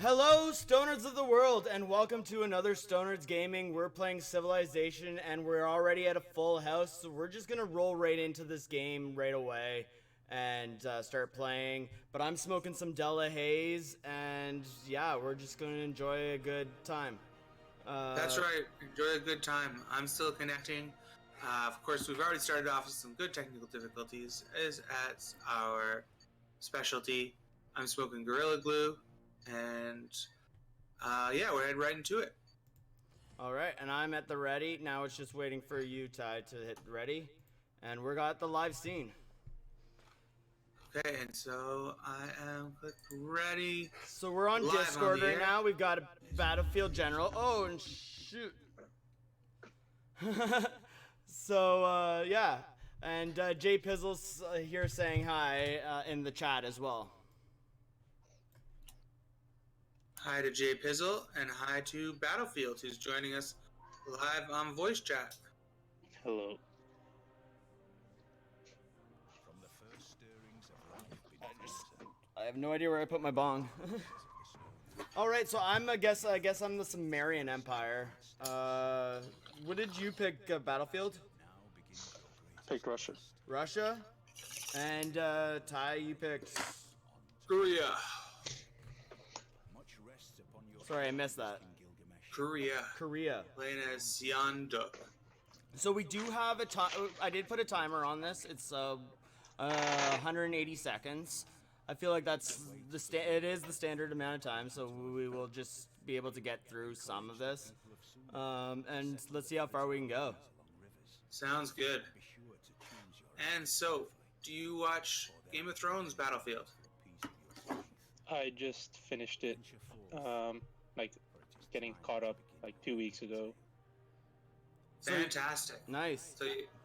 Hello, Stonerds of the world, and welcome to another Stonerds Gaming. We're playing Civilization, and we're already at a full house, so we're just gonna roll right into this game right away and start playing. But I'm smoking some Della Haze, and yeah, we're just gonna enjoy a good time. That's right. Enjoy a good time. I'm still connecting. Of course, we've already started off with some good technical difficulties, as at our specialty. I'm smoking Gorilla Glue, and yeah, we're heading right into it. All right, and I'm at the ready. Now it's just waiting for you, Ty, to hit ready, and we're got the live scene. Okay, and so I am clicked ready. So we're on Live Discord on the right air. now. We've got a Battlefield General. Oh, and shoot. So, yeah. And Jay Pizzle's here saying hi in the chat as well. Hi to Jay Pizzle, and hi to Battlefield, who's joining us live on voice chat. Hello. From the first stirrings of life I have no idea where I put my bong. All right, so I guess I'm the Sumerian Empire. What did you pick? Battlefield? Picked Russia. Russia? And Ty, you picked. Korea. Sorry, I missed that. Korea. Playing as Seonduk. So we do have a time. I did put a timer on this. It's 180 seconds. I feel like that's it is the standard amount of time, so we will just be able to get through some of this. And let's see how far we can go. Sounds good. And so, do you watch Game of Thrones Battlefield? I just finished it. Like getting caught up like 2 weeks ago. Fantastic. Nice.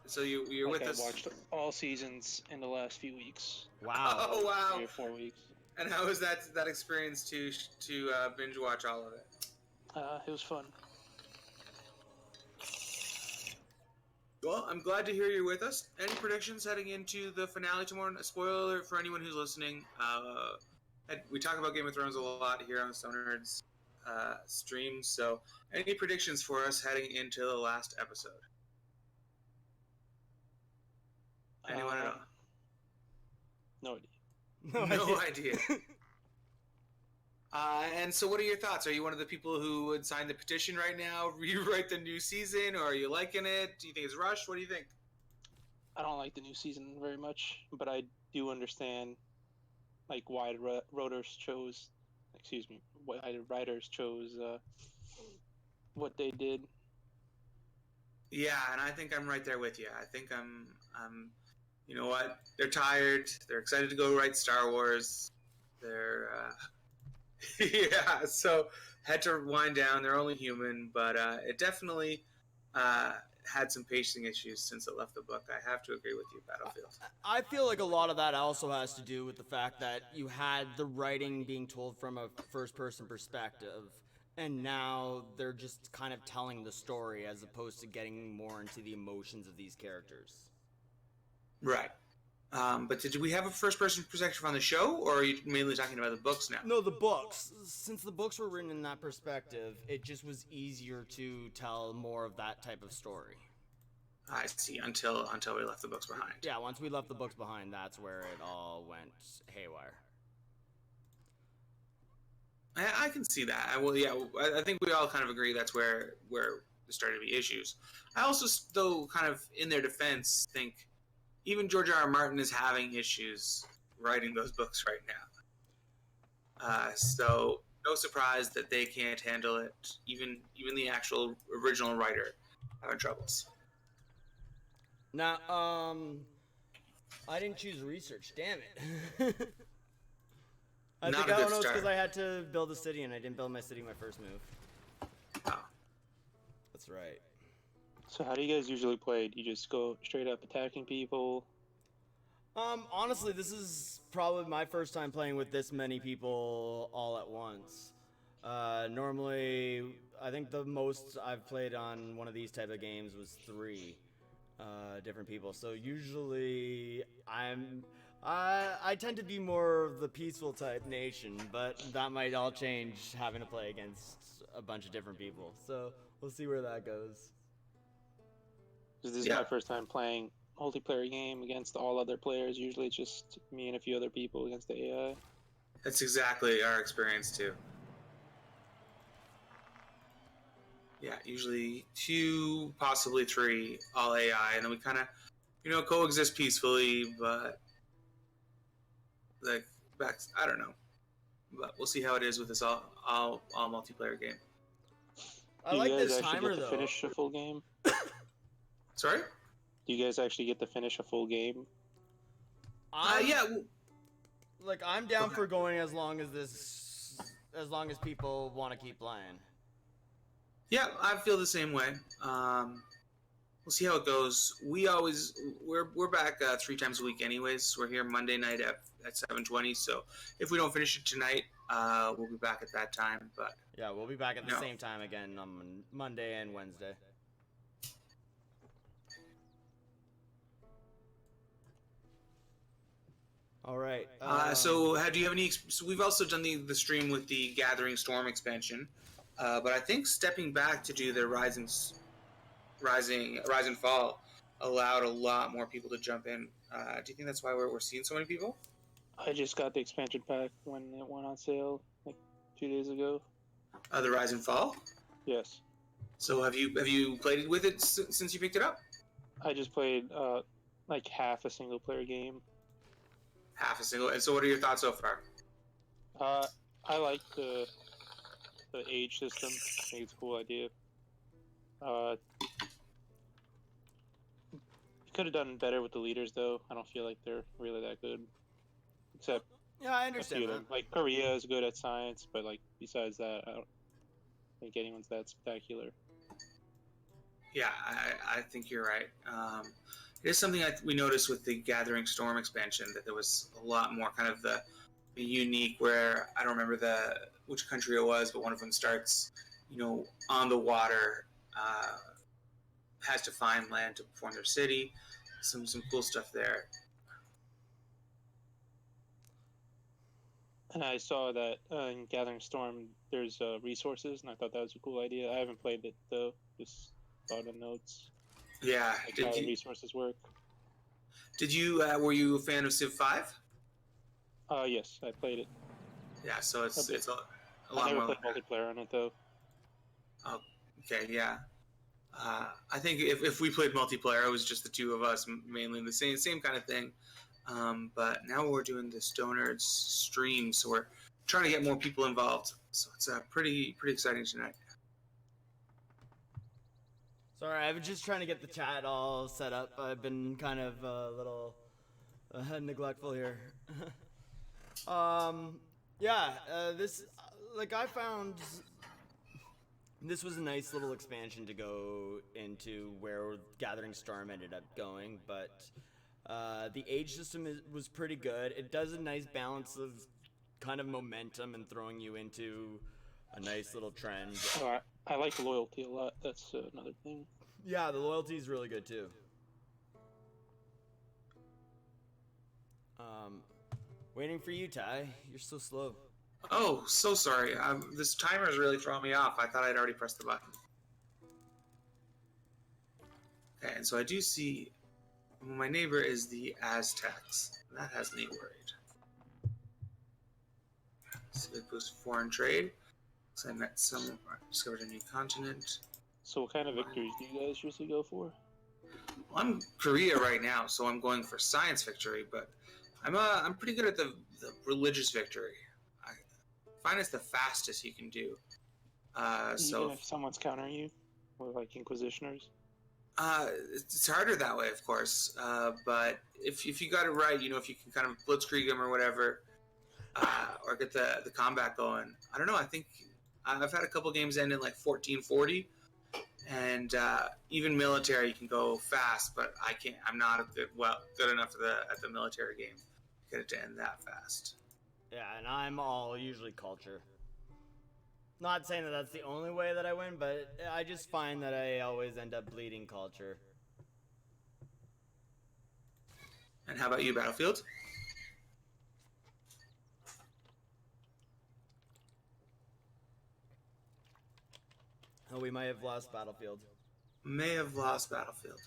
So you're Like with I us. watched all seasons in the last few weeks. Wow. Oh wow! 3 or 4 weeks. And how was that experience to binge watch all of it? It was fun. Well, I'm glad to hear you're with us. Any predictions heading into the finale tomorrow? Spoiler for anyone who's listening. We talk about Game of Thrones a lot here on Stonerds streams. So, any predictions for us heading into the last episode? Anyone at all? No idea. No idea. And so, what are your thoughts? Are you one of the people who would sign the petition right now, rewrite the new season, or are you liking it? Do you think it's rushed? What do you think? I don't like the new season very much, but I do understand like why the writers chose. Excuse me, why the writers chose what they did. Yeah, and I think I'm right there with you. I think I'm. You know what? They're tired. They're excited to go write Star Wars. They're. Yeah, so had to wind down. They're only human, but it definitely had some pacing issues since it left the book. I have to agree with you, Battlefield. I feel like a lot of that also has to do with the fact that you had the writing being told from a first-person perspective, and now they're just kind of telling the story as opposed to getting more into the emotions of these characters. Right. But did we have a first-person perspective on the show, or are you mainly talking about the books now? No, the books. Since the books were written in that perspective, it just was easier to tell more of that type of story. I see. Until we left the books behind. Yeah, once we left the books behind, that's where it all went haywire. I can see that. I think we all kind of agree that's where there started to be issues. I also, though, kind of in their defense, think even George R. R. Martin is having issues writing those books right now. So no surprise that they can't handle it. Even the actual original writer having troubles. Now, I didn't choose research. Damn it. I Not think a I good don't know. It's start. because I had to build a city and I didn't build my city my first move. Oh. That's right. So how do you guys usually play? Do you just go straight up attacking people? Honestly, this is probably my first time playing with this many people all at once. Normally, I think the most I've played on one of these type of games was 3 different people. So usually, I tend to be more of the peaceful type nation, but that might all change having to play against a bunch of different people. So we'll see where that goes. This is my first time playing multiplayer game against all other players. Usually it's just me and a few other people against the AI. That's exactly our experience too. Yeah, usually 2, possibly 3, all AI, and then we kind of, coexist peacefully. But like I don't know, but we'll see how it is with this all multiplayer game. I like guys this actually timer get to though. finish a full game? Sorry? Do you guys actually get to finish a full game? Yeah. Like I'm down for going as long as people want to keep playing. Yeah, I feel the same way. We'll see how it goes. We're back 3 times a week anyways. We're here Monday night at 7:20. So if we don't finish it tonight, we'll be back at that time. But yeah, we'll be back at the same time again on Monday and Wednesday. All right. So do you have any? So we've also done the stream with the Gathering Storm expansion, but I think stepping back to do the Rise and Fall allowed a lot more people to jump in. Do you think that's why we're seeing so many people? I just got the expansion pack when it went on sale like 2 days ago. The Rise and Fall. Yes. So have you played with it since you picked it up? I just played like half a single player game. Half a single. And so, what are your thoughts so far? I like the age system. I think it's a cool idea. Could have done better with the leaders, though. I don't feel like they're really that good. Except, yeah, I understand that. Like Korea is good at science, but like besides that, I don't think anyone's that spectacular. Yeah, I think you're right. It is something we noticed with the Gathering Storm expansion, that there was a lot more kind of the unique, where I don't remember which country it was, but one of them starts, on the water, has to find land to form their city. Some cool stuff there. And I saw that in Gathering Storm, there's resources, and I thought that was a cool idea. I haven't played it though. Just saw the notes. Yeah. Like how the resources work. Did you? Were you a fan of Civ 5? Yes, I played it. Yeah, so it's a lot more. I never played multiplayer on it though. Oh, okay, yeah. I think if we played multiplayer, it was just the 2 of us, mainly the same kind of thing. But now we're doing the Stonerds stream, so we're trying to get more people involved. So it's pretty exciting tonight. Sorry, I was just trying to get the chat all set up. I've been kind of a little neglectful here. This, like, I found this was a nice little expansion to go into where Gathering Storm ended up going, but the age system was pretty good. It does a nice balance of kind of momentum and throwing you into a nice little trend. I like loyalty a lot. That's another thing. Yeah, the loyalty is really good too. Waiting for you, Ty. You're so slow. Oh, so sorry. This timer is really throwing me off. I thought I'd already pressed the button. Okay, and so I do see my neighbor is the Aztecs. That has me worried. So they boost foreign trade. So I met discovered a new continent. So what kind of victories do you guys usually go for? Well, I'm Korea right now, so I'm going for science victory, but I'm pretty good at the religious victory. I find it's the fastest you can do. Even if someone's countering you, or like Inquisitioners? It's harder that way, of course. But if you got it right, if you can kind of blitzkrieg them or whatever, or get the combat going. I don't know. I think I've had a couple games end in like 1440, and even military can go fast, but I can't. I'm not good enough at the military game to get it to end that fast. Yeah, and I'm all usually culture. Not saying that that's the only way that I win, but I just find that I always end up bleeding culture. And how about you, Battlefield? We might have lost Battlefield. May have lost Battlefield.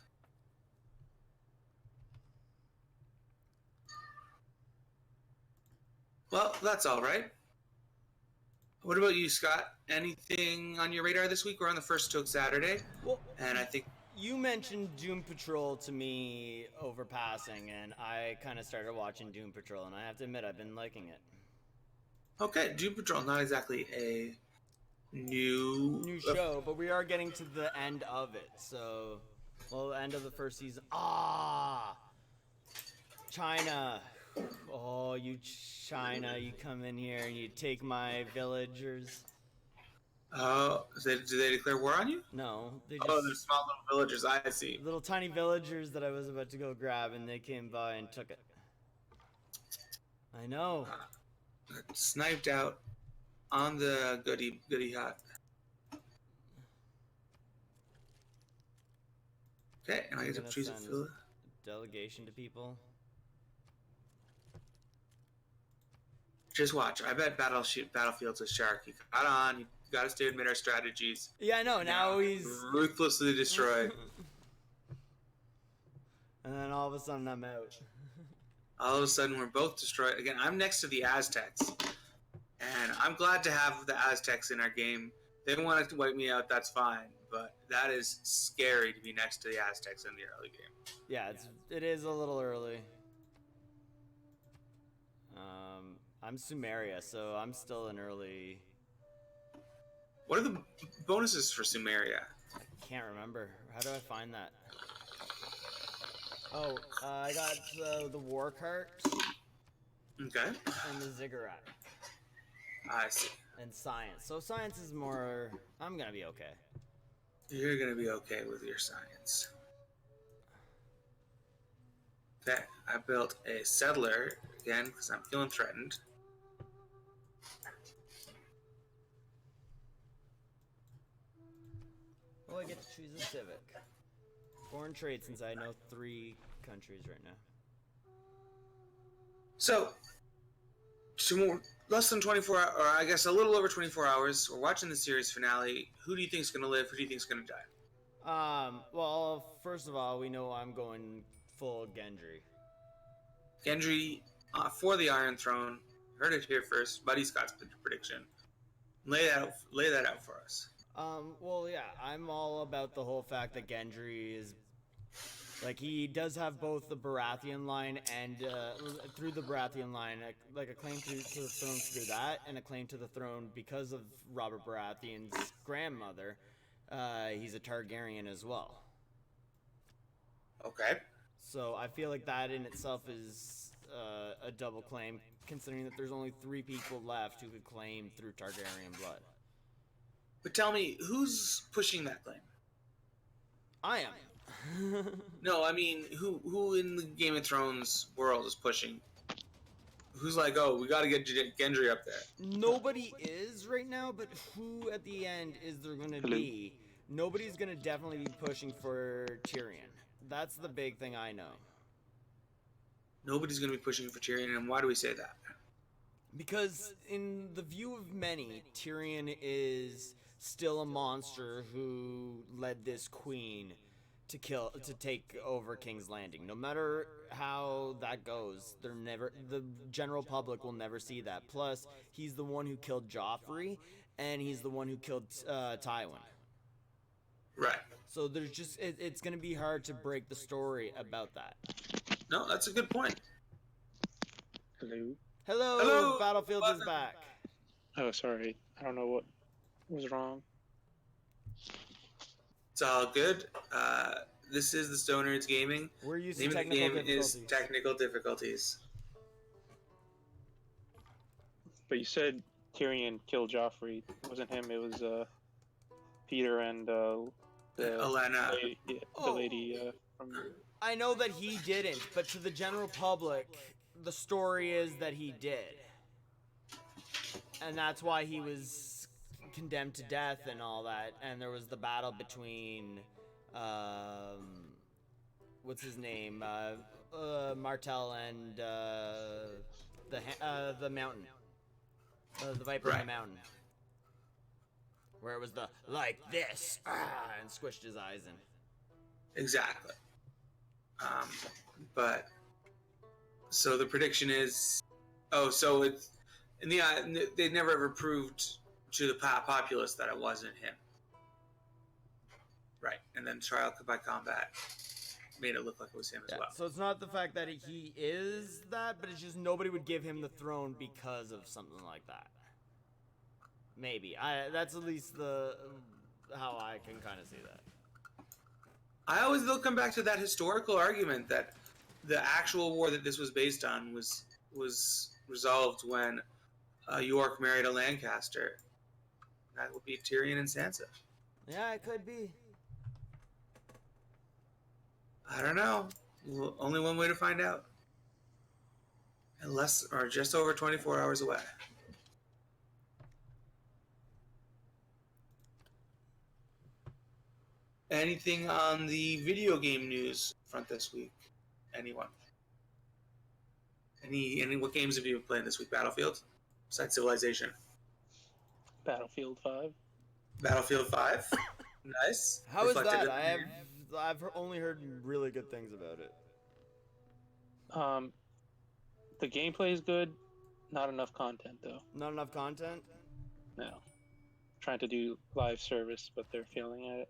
Well, that's all right. What about you, Scott? Anything on your radar this week? We're on the first Toke Saturday, Well, and I think you mentioned Doom Patrol to me over passing, and I kind of started watching Doom Patrol, and I have to admit I've been liking it. okay, Doom Patrol, not exactly a new show, but we are getting to the end of it. So, well, end of the first season. China. Oh, you China, you come in here and you take my villagers. Do they declare war on you? No, they just Oh, they're small little villagers. I see. little tiny villagers that I was about to go grab, and they came by and took it. I know. Sniped out on the goody hut. Okay, and I get to choose a fill. Delegation to people. Just watch. I bet Battlefield's a shark. He got on. You got us to admit our strategies. Yeah, I know. Now he's ruthlessly destroyed. And then all of a sudden I'm out. All of a sudden we're both destroyed. Again, I'm next to the Aztecs. And I'm glad to have the Aztecs in our game. They don't want to wipe me out, that's fine. But that is scary to be next to the Aztecs in the early game. Yeah, it is a little early. I'm Sumeria, so I'm still in early. What are the bonuses for Sumeria? I can't remember. How do I find that? Oh, I got the war cart. Okay. And the ziggurat. I see. And science. So science is more. I'm gonna be okay. You're gonna be okay with your science. Okay, I built a settler again because I'm feeling threatened. Oh, I get to choose a civic. Foreign trade, since I know 3 countries right now. So, less than 24 hours, or I guess a little over 24 hours, we're watching the series finale. Who do you think's gonna live? Who do you think's gonna die? Well, first of all, we know I'm going full Gendry. Gendry for the Iron Throne. Heard it here first. Buddy Scott's prediction. Lay that out for us. Well, yeah, I'm all about the whole fact that Gendry is, like, he does have both the Baratheon line and, through the Baratheon line, like a claim to the throne through that, and a claim to the throne because of Robert Baratheon's grandmother. He's a Targaryen as well. Okay. So I feel like that in itself is a double claim, considering that there's only 3 people left who could claim through Targaryen blood. But tell me, who's pushing that claim? I am. No, I mean, who in the Game of Thrones world is pushing? Who's like, oh, we gotta get Gendry up there? Nobody is right now, but who at the end is there gonna be? Nobody's gonna definitely be pushing for Tyrion. That's the big thing I know. Nobody's gonna be pushing for Tyrion, and why do we say that? Because in the view of many, Tyrion is still a monster who led this queen to take over King's Landing. No matter how that goes, the general public will never see that. Plus, he's the one who killed Joffrey, and he's the one who killed Tywin. Right. So there's just it's gonna be hard to break the story about that. No, that's a good point. Hello. Hello. Battlefield is back. Oh, sorry. I don't know what was wrong. It's all good. This is the Stonerds Gaming. We're using The name of the game is Technical Difficulties. But you said Tyrion killed Joffrey. It wasn't him. It was Peter and Olenna. The lady from. I know that he didn't, but to the general public, the story is that he did. And that's why he was condemned to death and all that. And there was the battle between, what's his name? Martell and the mountain. The Viper in the mountain. where it was the like this and squished his eyes in. Exactly. But so the prediction is, so it's they never ever proved to the populace that it wasn't him. Right, and then trial by combat made it look like it was him as well. So it's not the fact that he is that, but it's just nobody would give him the throne because of something like that. Maybe that's at least how I can kind of see that. I always though come back to that historical argument that the actual war that this was based on was resolved when York married a Lancaster. That would be Tyrion and Sansa. Yeah, it could be. I don't know. Only one way to find out. And less or just over 24 hours away. Anything on the video game news front this week? Anyone? What games have you been playing this week? Battlefield? Besides Civilization? Battlefield 5. Battlefield 5? Nice. How is that? I've only heard really good things about it. The gameplay is good. Not enough content, though. Not enough content? No. Trying to do live service, but they're failing at it.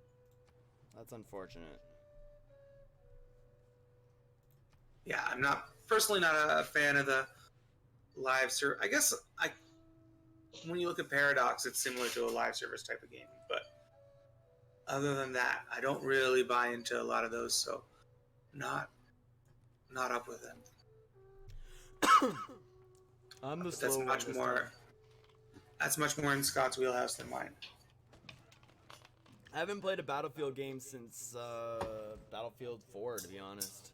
That's unfortunate. Yeah, I'm personally not a fan of the live service. I guess when you look at Paradox, it's similar to a live service type of game, but other than that, I don't really buy into a lot of those, so not up with them. I'm the slow one. That's much more in Scott's wheelhouse than mine. I haven't played a Battlefield game since Battlefield 4, to be honest.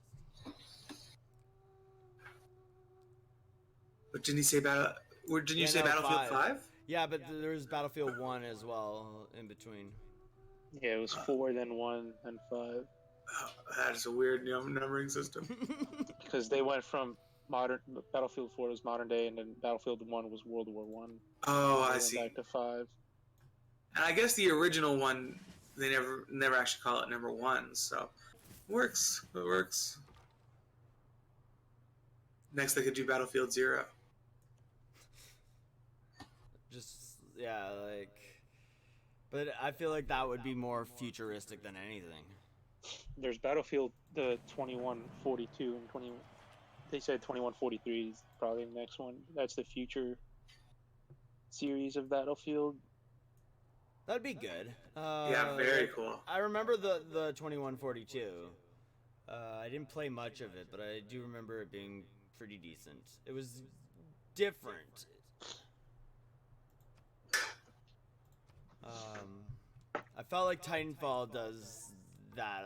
But didn't you say Battlefield 5? Yeah, but there's Battlefield 1 as well in between. Yeah, it was 4, then 1, then 5. Oh, that is a weird numbering system. Because they went from Battlefield 4 was modern day, and then Battlefield 1 was World War 1. Oh, I see. Back to 5. And I guess the original one, they never actually call it number 1, so it works. Next, they could do Battlefield 0. But I feel like that would be more futuristic than anything. There's Battlefield 2142 and 20. They said 2143 is probably the next one. That's the future series of Battlefield. That'd be good. Yeah, very cool. I remember the 2142. I didn't play much of it, but I do remember it being pretty decent. It was different. I felt like Titanfall does that,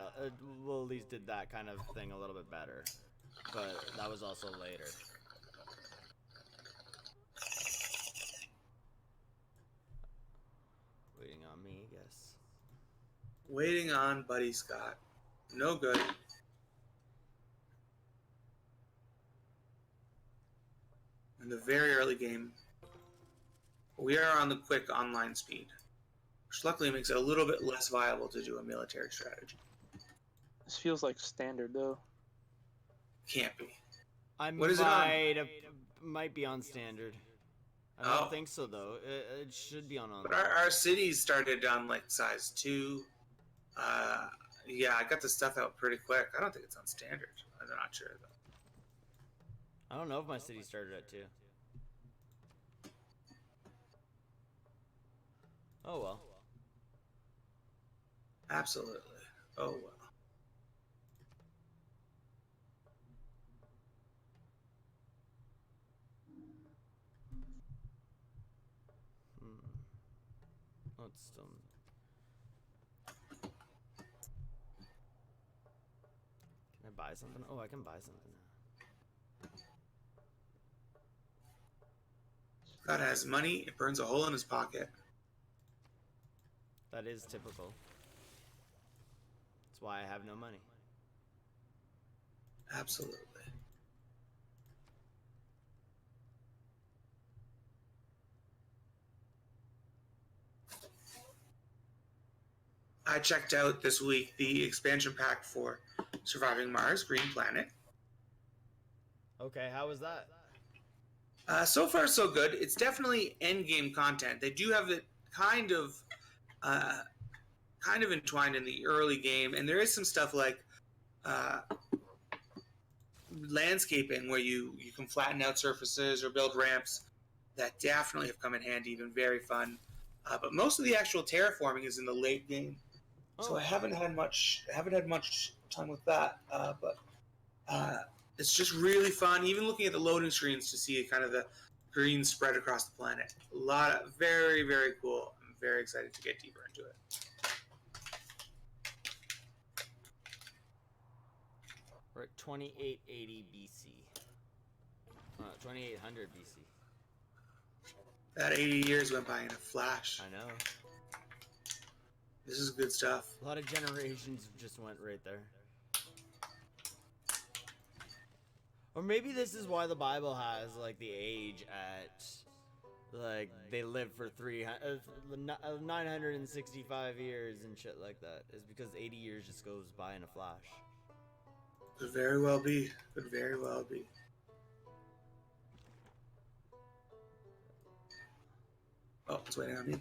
well, at least did that kind of thing a little bit better, but that was also later. Waiting on me, I guess. Waiting on Buddy Scott. No good. In the very early game, we are on the quick online speed, which luckily makes it a little bit less viable to do a military strategy. This feels like standard, though. Can't be. What is it on? Might be on standard. I don't think so, though. It should be on. But our cities started on like size 2. Yeah, I got the stuff out pretty quick. I don't think it's on standard. I'm not sure though. I don't know if my city started at 2. Oh well. Absolutely. Oh well. Oh, it's still. Can I buy something? Oh, I can buy something now. Scott has money. It burns a hole in his pocket. That is typical. That's why I have no money. Absolutely. I checked out this week the expansion pack for Surviving Mars: Green Planet. Okay, how was that? So far, so good. It's definitely end game content. They do have it uh, kind of entwined in the early game, and there is some stuff like uh, landscaping where you can flatten out surfaces or build ramps that definitely have come in handy, been very fun. But most of the actual terraforming is in the late game, so Oh. I haven't had much time with that. But it's just really fun. Even looking at the loading screens to see kind of the green spread across the planet. A lot of very, very cool. I'm very excited to get deeper into it. We're at 2880 BC. 2800 BC. That 80 years went by in a flash. I know. This is good stuff. A lot of generations just went right there. Or maybe this is why the Bible has like the age at like they live for 965 years and shit like that. Is because 80 years just goes by in a flash. Could very well be. Could very well be. Oh, it's waiting on me.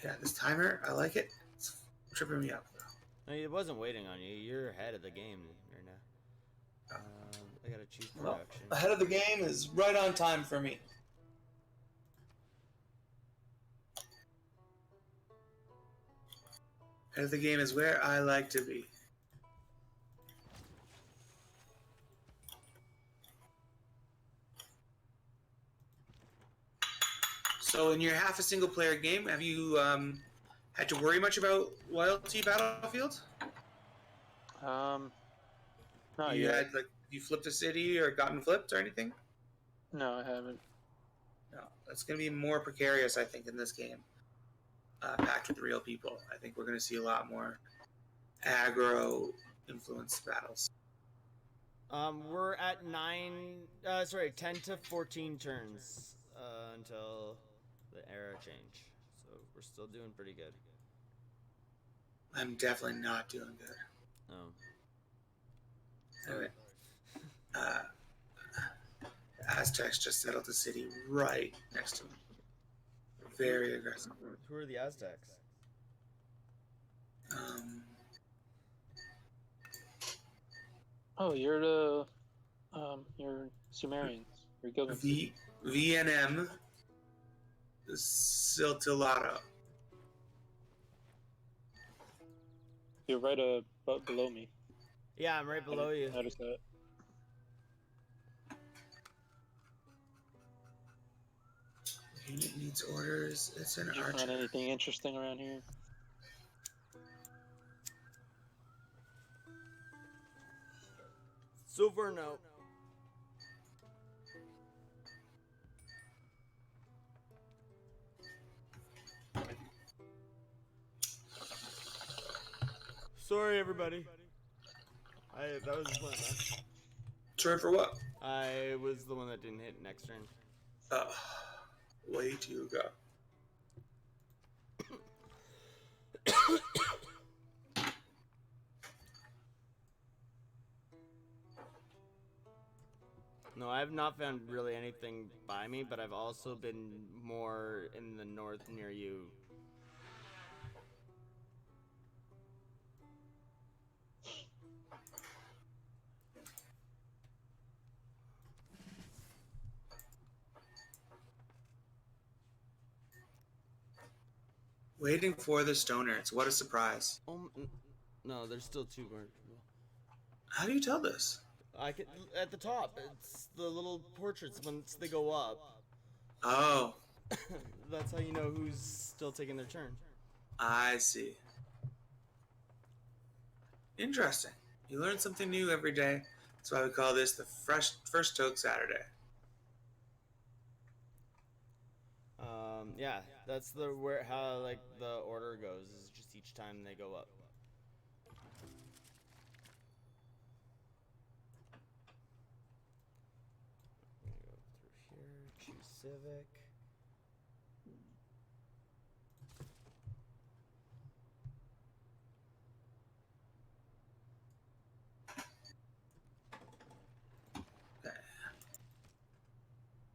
Yeah, this timer, I like it. It's tripping me up. No, it wasn't waiting on you. You're ahead of the game right now. I gotta choose production. Well, ahead of the game is right on time for me. Ahead of the game is where I like to be. So in your half a single player game, have you had to worry much about loyalty Battlefield? No, You had you flipped a city or gotten flipped or anything? No, I haven't. No, that's going to be more precarious, I think, in this game. Packed with real people. I think we're going to see a lot more aggro influence battles. We're at 10 to 14 turns until the era change. So we're still doing pretty good. I'm definitely not doing good. Oh. Anyway, Aztecs just settled the city right next to them. Very aggressive. Who are the Aztecs? Oh, you're Sumerians. You're Gilgans. VNM Siltilado. You're right below me. Yeah, I'm right below you. Notice that. Unit needs orders. It's an Did you archer. find anything interesting around here? So far, no. Sorry, everybody. That was fun, huh? Turn for what? I was the one that didn't hit next turn. Way to go. No, I have not found really anything by me, but I've also been more in the north near you. Waiting for the Stonerds. What a surprise. No, there's still two more people. How do you tell this? I can at the top. It's the little portraits once they go up. Oh, That's how you know who's still taking their turn. I see. Interesting. You learn something new every day. That's why we call this the first Toke Saturday. Yeah, that's how like the order goes is just each time they go up. I'm gonna go through here, choose civic.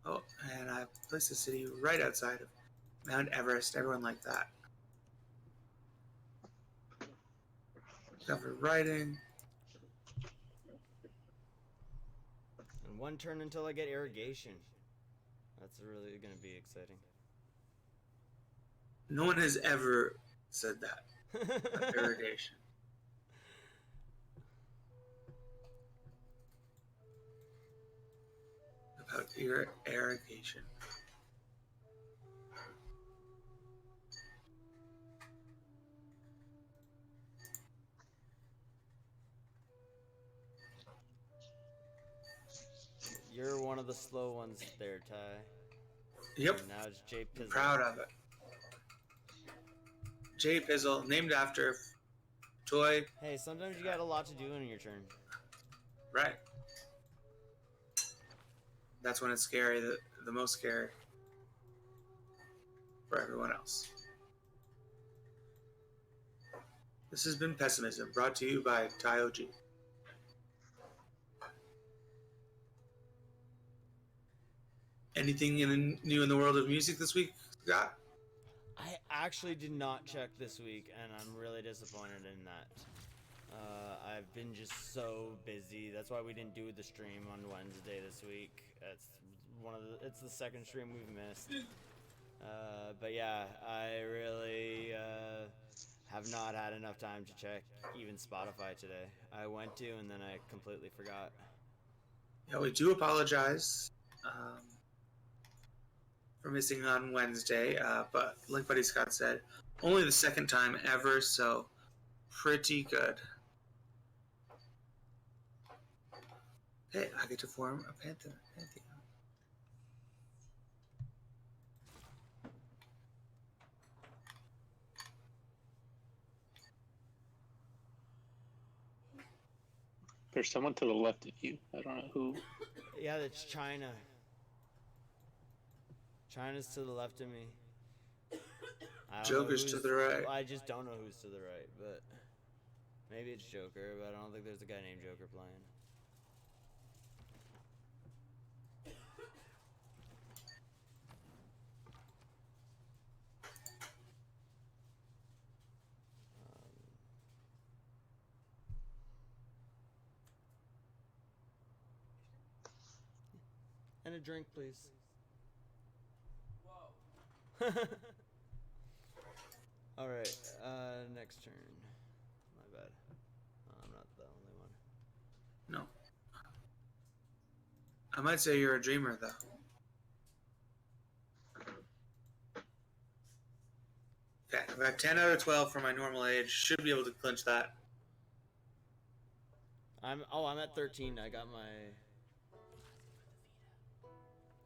Oh, and I placed the city right outside of Mount Everest. Everyone like that. Covered writing. And one turn until I get irrigation. That's really going to be exciting. No one has ever said that. Irrigation. About irrigation. You're one of the slow ones there, Ty. Yep. And now it's Jay Pizzle. Proud of it. Jay Pizzle, named after toy. Hey, sometimes you got a lot to do in your turn. Right. That's when it's scary, the most scary for everyone else. This has been Pessimism, brought to you by Ty OG. Anything new in the world of music this week, Scott? I actually did not check this week, and I'm really disappointed in that. I've been just so busy. That's why we didn't do the stream on Wednesday this week. It's the second stream we've missed. But yeah, I really have not had enough time to check even Spotify today. I went to, and then I completely forgot. Yeah, we do apologize for missing on Wednesday, but like Buddy Scott said, only the second time ever, so pretty good. Hey, I get to form a pantheon. There's someone to the left of you. I don't know who. Yeah, that's China. China's to the left of me. Joker's to the right. I just don't know who's to the right, but maybe it's Joker, but I don't think there's a guy named Joker playing. And a drink, please. Whoa. Alright, next turn. My bad. I'm not the only one. No. I might say you're a dreamer, though. Okay, I have 10 out of 12 for my normal age. Should be able to clinch that. I'm at 13. I got my...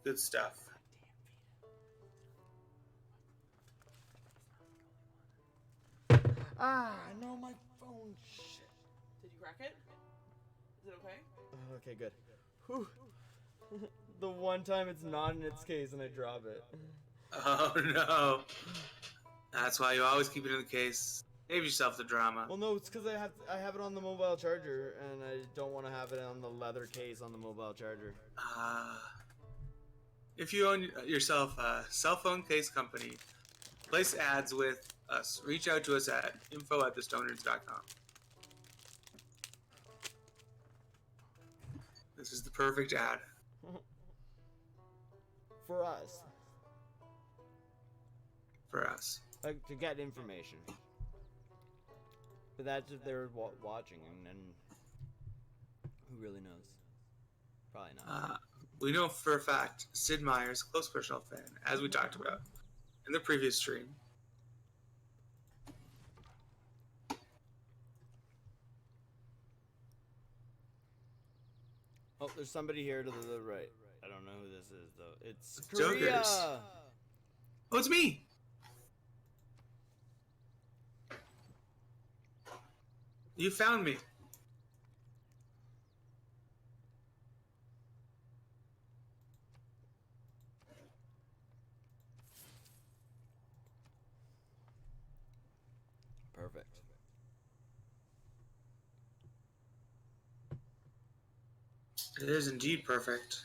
Good stuff. No, my phone. Shit. Did you crack it? Is it okay? Okay, good. Whew. The one time it's not in its case and I drop it. Oh, no. That's why you always keep it in the case. Save yourself the drama. Well, no, it's because I have it on the mobile charger and I don't want to have it on the leather case on the mobile charger. If you own yourself a cell phone case company, place ads with us. Reach out to us at info@thestonerds.com. This is the perfect ad. For us. For us. Like, to get information. But that's if they're watching, and who really knows? Probably not. We know for a fact Sid Meier's a close personal fan, as we talked about in the previous stream. Oh, there's somebody here to the right. I don't know who this is, though. It's Jokers. Korea! Oh, it's me! You found me. Perfect. It is indeed perfect.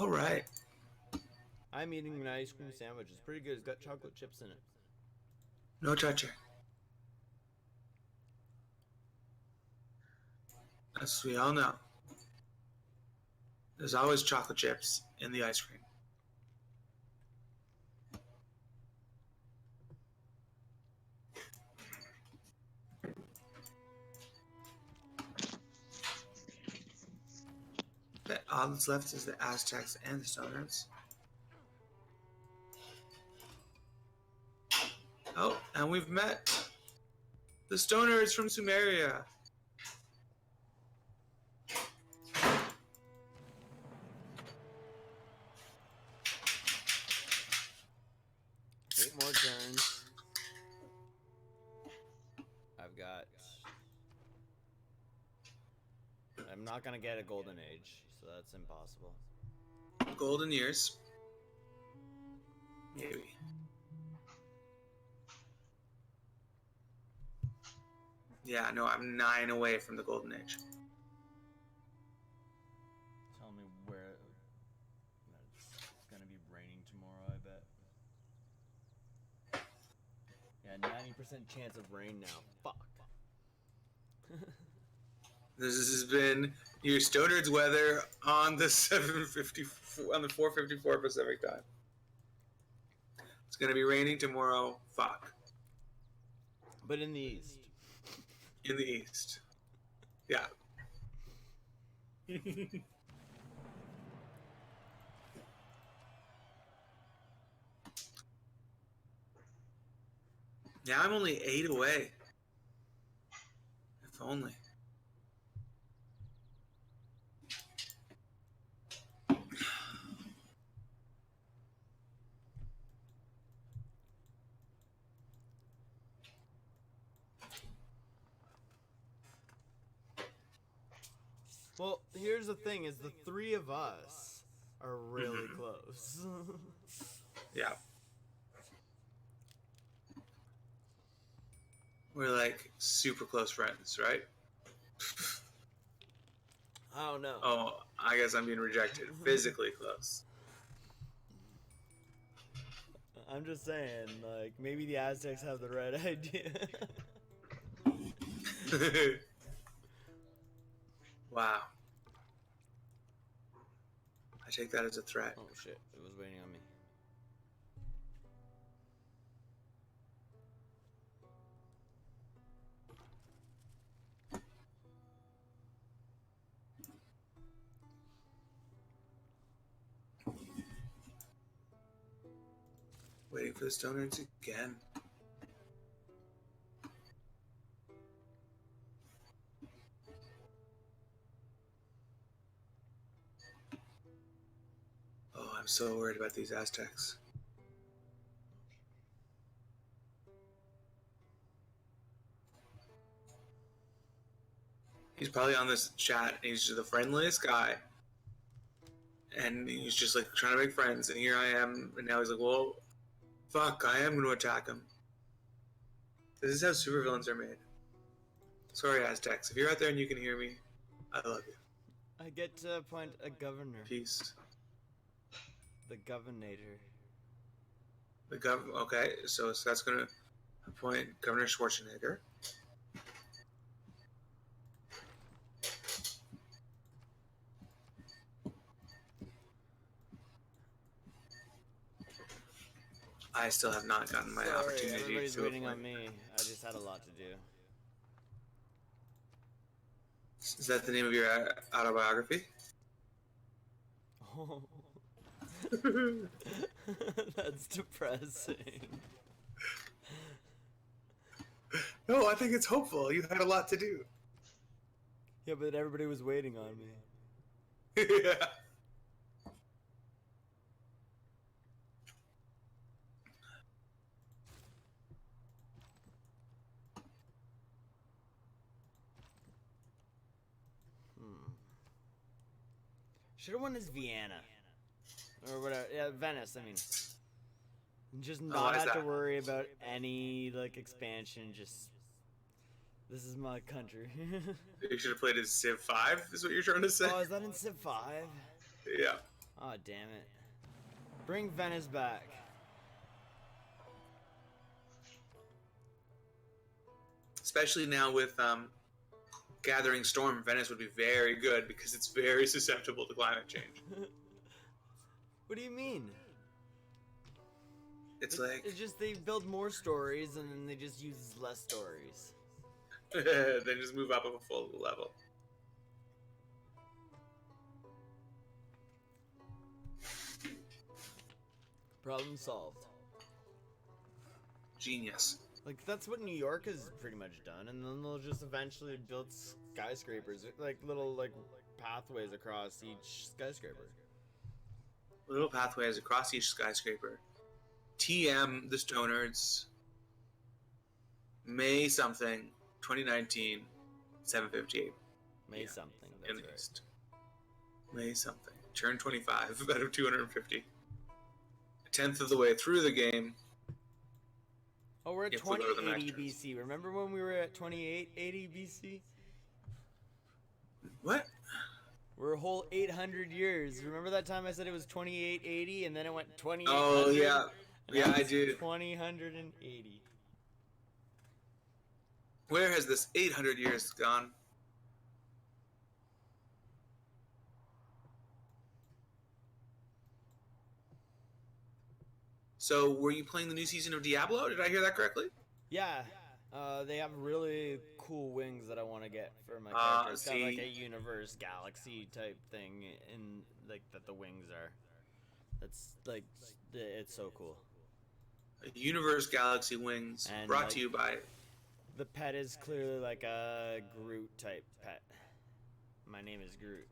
All right. I'm eating an ice cream sandwich. It's pretty good. It's got chocolate chips in it. No touching. As we all know, there's always chocolate chips in the ice cream. All that's left is the Aztecs and the Stonerds. Oh, and we've met the Stonerds from Sumeria. 8 more turns. I've got... I'm not gonna get a golden age, so that's impossible. Golden years. Maybe. Yeah, no, I'm 9 away from the golden age. Tell me where... It's gonna be raining tomorrow, I bet. Yeah, 90% chance of rain now. Fuck. This has been your Stonerds weather on the 7:54 on the 4:54 Pacific time. It's gonna be raining tomorrow. Fuck. But in the east. In the east. Yeah. Yeah, I'm only 8 away. If only. Well, here's the thing: is the 3 of us are really close. Yeah. We're like super close friends, right? I don't know. Oh, I guess I'm being rejected. Physically close. I'm just saying, like, maybe the Aztecs have the right idea. Wow. I take that as a threat. Oh shit, it was waiting on me. Waiting for the Stonerds again. Oh, I'm so worried about these Aztecs. He's probably on this chat, and he's just the friendliest guy. And he's just like trying to make friends, and here I am, and now he's like, well, fuck, I am going to attack him. This is how supervillains are made. Sorry, Aztecs. If you're out there and you can hear me, I love you. I get to appoint a governor. Peace. The governator. Okay, so that's going to appoint Governor Schwarzenegger. I still have not gotten my opportunity everybody's to waiting appoint. on me. I just had a lot to do. Is that the name of your autobiography? Oh. That's depressing. No, I think it's hopeful. You had a lot to do. Yeah, but everybody was waiting on me. Yeah. Should have won as Vienna. Or whatever. Yeah, Venice, I mean. Just not why is have to that? worry about any, like, expansion. Just. This is my country. You should have played as Civ 5, is what you're trying to say? Oh, is that in Civ 5? Yeah. Oh, damn it. Bring Venice back. Especially now with Gathering Storm, Venice would be very good because it's very susceptible to climate change. What do you mean? It's It's just they build more stories and then they just use less stories. they just move up a full level. Problem solved. Genius. Like, that's what New York has pretty much done, and then they'll just eventually build skyscrapers, like little, like, pathways across each skyscraper. Little pathways across each skyscraper. TM, the Stonerds, May something, 2019, 7:58. May something, that's in the right. East. May something. Turn 25 out of 250. A tenth of the way through the game. Oh, we're at You have to go to the 2080 Masters. BC. Remember when we were at 2880 BC? What? We're a whole 800 years. Remember that time I said it was 2880 and then it went 2800? Oh, yeah. And Yeah, now I it's do. 2080. Where has this 800 years gone? So, were you playing the new season of Diablo? Did I hear that correctly? Yeah. They have really cool wings that I want to get for my Ah, character. It's got like see. a universe galaxy type thing in like that the wings are. That's like it's so cool. Universe Galaxy Wings, And, brought like, to you by... The pet is clearly like a Groot type pet. My name is Groot.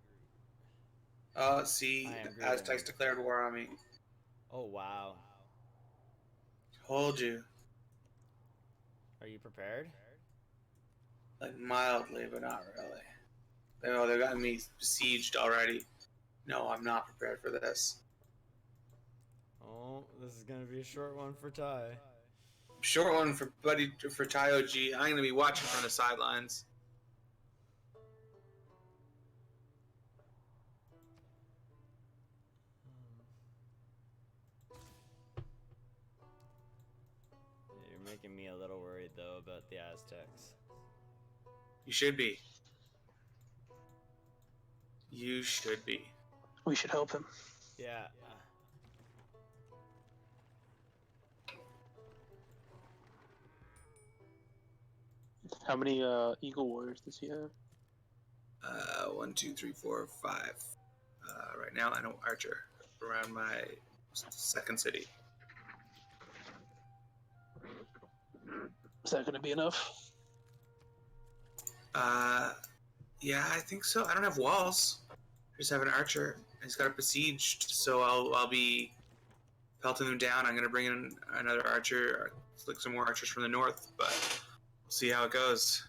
See, I am Groot. Aztecs declared war on me. Oh wow. Told you. Are you prepared? Like, mildly, but not really. Oh, they've gotten me besieged already. No, I'm not prepared for this. Oh, this is gonna be a short one for Ty. Short one for Ty OG. I'm gonna be watching from the sidelines. You're making me a little worried though about the Aztecs. You should be. You should be. We should help him. Yeah. How many Eagle Warriors does he have? 1, 2, 3, 4, 5. Right now, I know Archer around my second city. Is that going to be enough? Yeah, I think so. I don't have walls. I just have an Archer. He's got it besieged, so I'll be pelting them down. I'm gonna bring in another Archer, like some more Archers from the north, but we'll see how it goes.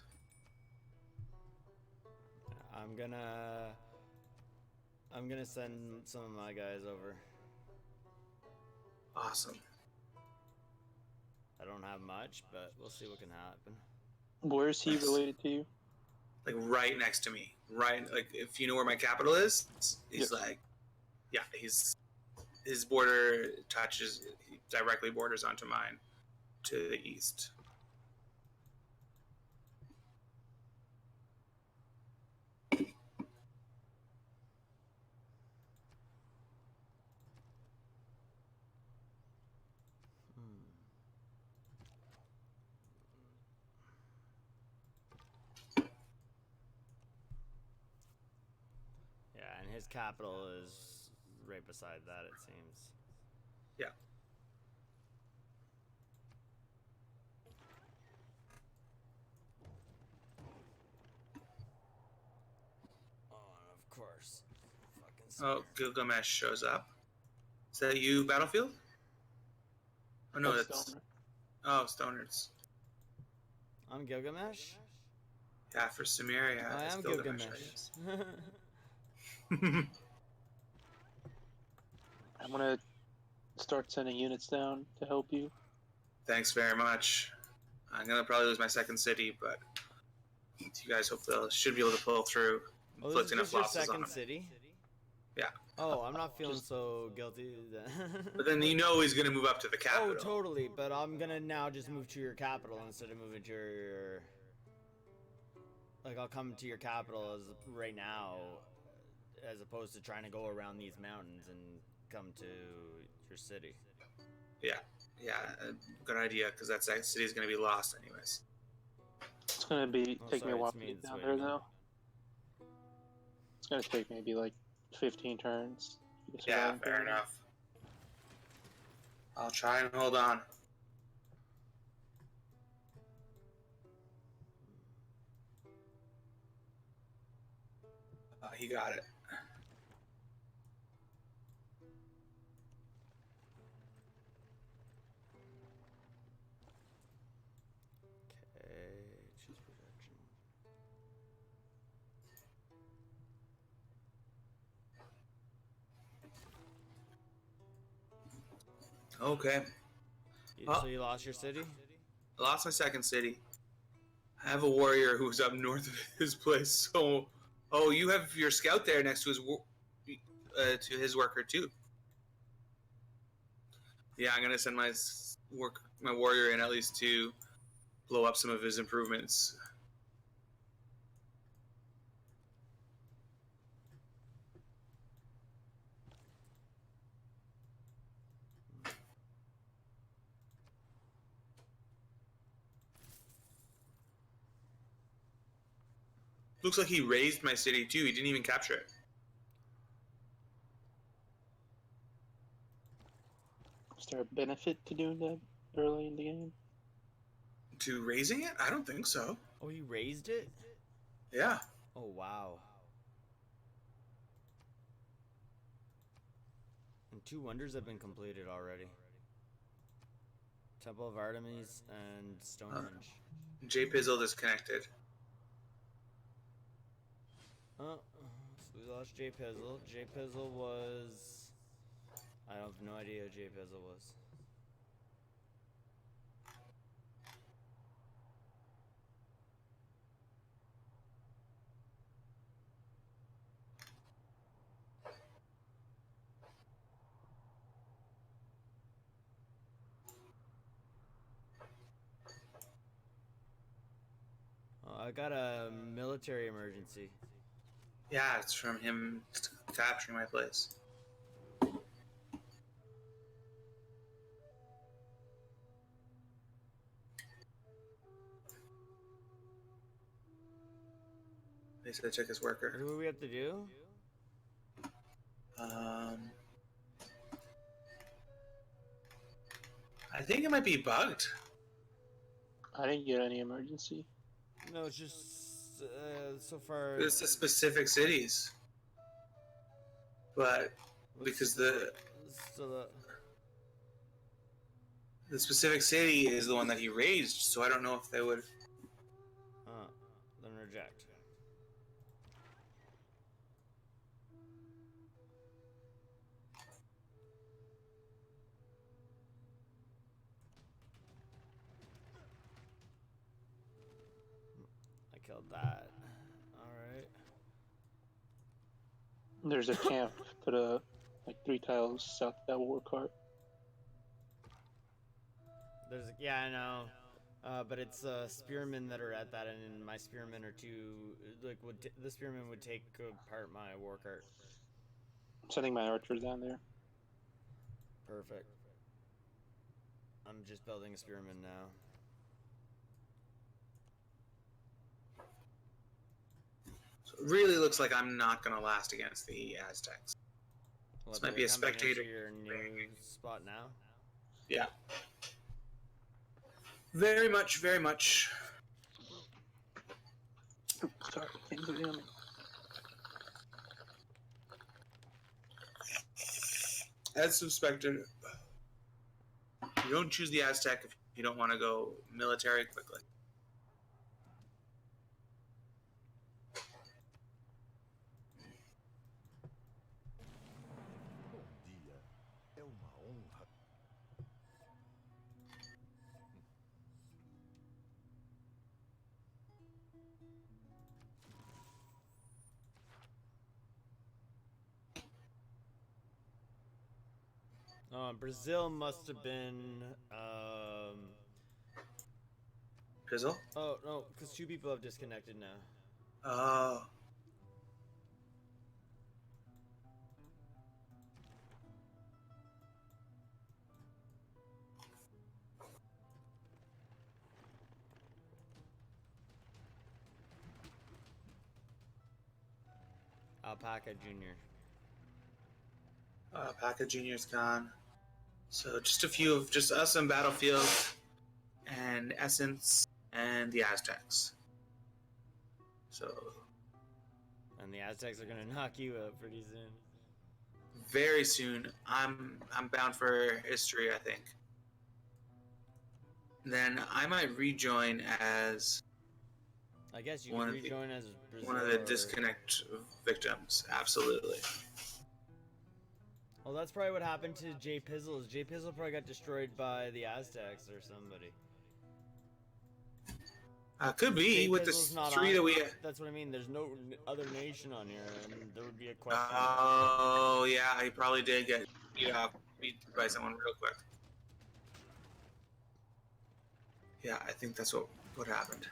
I'm gonna send some of my guys over. Awesome. I don't have much, but we'll see what can happen. Where is he Nice. related to you? Like right next to me, right? Like if you know where my capital is, he's Yeah. like, yeah, his border touches he directly borders onto mine to the east. Yeah, and his capital is right beside that, it seems. Yeah. Oh, and of course. Fucking Oh, Gilgamesh shows up. Is that you, Battlefield? Oh no, That's that's Stoner. Stonerds. I'm Gilgamesh? Yeah, for Samaria. I it's am Gilgamesh, Gilgamesh. I guess. I'm going to start sending units down to help you. Thanks very much. I'm gonna probably lose my second city, but you guys should be able to pull through. Oh, this Inflict is enough just your losses on second them. city? Yeah. Oh, I'm not feeling so guilty. But then you know he's gonna move up to the capital. Oh, totally. But I'm gonna now just move to your capital instead of moving to your. Like, I'll come to your capital as right now, as opposed to trying to go around these mountains and come to your city. Yeah, good idea, because that city's gonna be lost anyways. It's gonna be Oh, take me sorry, a while it's to me get that's down waiting. there though. It's gonna take maybe like 15 turns. to get to Yeah, Wellington. fair enough. I'll try and hold on. He got it. Okay, choose projection. Okay. So you lost your city? I lost my second city. I have a warrior who's up north of his place. So, you have your scout there next to his worker too. Yeah, I'm gonna send my warrior in at least to blow up some of his improvements. Looks like he raised my city too. He didn't even capture it. Is there a benefit to doing that early in the game? To raising it? I don't think so. Oh, he raised it? Yeah. Oh, wow. And 2 wonders have been completed already. Temple of Artemis and Stonehenge. J Pizzle disconnected. Oh, so we lost J Pizzle. J Pizzle was. I have no idea who J Pizzle was. Oh, I got a military emergency. Yeah, it's from him capturing my place. They said check his What worker. do we have to do? I think it might be bugged. I didn't get any emergency. No, it's just so far. It's the specific cities, but because the specific city is the one that he raised, so I don't know if they would. Then reject. I killed that. Alright. There's a camp put like 3 tiles south of that war cart. Yeah, I know. But it's spearmen that are at that, and my spearmen are too. Like, the spearmen would take apart my war cart. I'm sending my archers down there. Perfect. I'm just building a spearman now. So it really looks like I'm not gonna last against the Aztecs. What, This might be a spectator. Your new spot now. Yeah. Very much, very much. Sorry, things are yummy. As suspected, you don't choose the Aztec if you don't want to go military quickly. Bom dia. É uma honra. Brazil must have been. Drizzle? Oh no, because 2 people have disconnected now. Oh. Alpaca Junior. Paca Junior's gone. So just a few of just us on Battlefield and Essence and the Aztecs. So And the Aztecs are gonna knock you out pretty soon. very soon, I'm bound for history, I think. Then I might rejoin as I guess you One can of the- rejoin as Brazil. one of the or- disconnect victims. Absolutely. Well, that's probably what happened to Jay Pizzles. Jay Pizzle probably got destroyed by the Aztecs or somebody. Could be Jay with the Pizzle's not 3 on- that we. That's what I mean. There's no other nation on here, and there would be a question. Oh yeah, he probably did get beat by someone real quick. Yeah, I think that's what happened.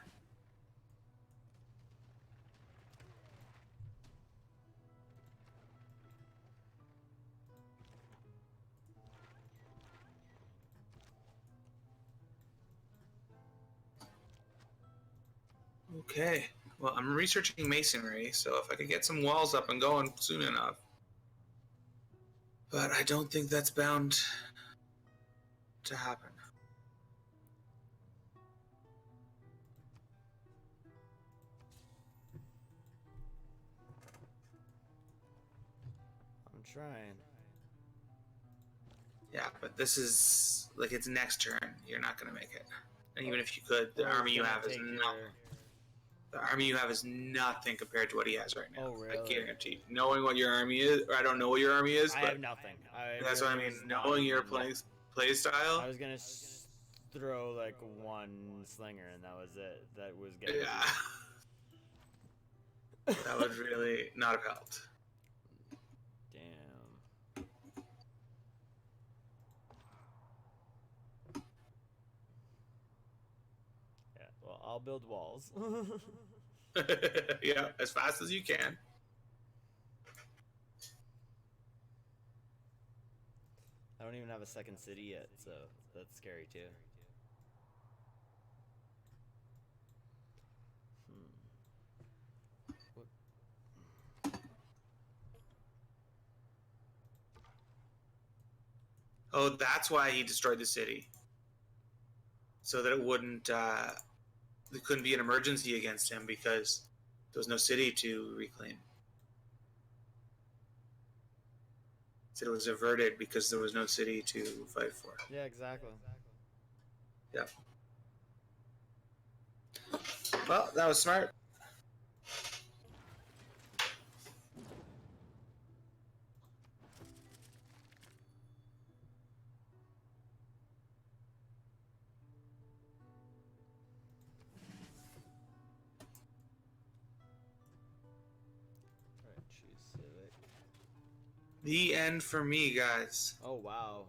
Okay. Well, I'm researching masonry, so if I could get some walls up and going soon enough. But I don't think that's bound to happen. I'm trying. Yeah, but this is like it's next turn. You're not gonna make it. And even if you could, the Or army you gonna have is take not. your- The army you have is nothing compared to what he has right now. Oh, really? I guarantee. Knowing what your army is, or I don't know what your army is, I but have nothing. that's what I mean. Knowing your play style. I was gonna throw like 1 slinger, and that was it. That was getting. Yeah. That would really not have helped. Damn. Yeah. Well, I'll build walls. Yeah, as fast as you can. I don't even have a second city yet, so that's scary too. Oh, that's why he destroyed the city. So that it wouldn't, there couldn't be an emergency against him because there was no city to reclaim. So it was averted because there was no city to fight for. Yeah, exactly. Yeah. Well, that was smart. Alright, choose civic. The end for me, guys. Oh wow.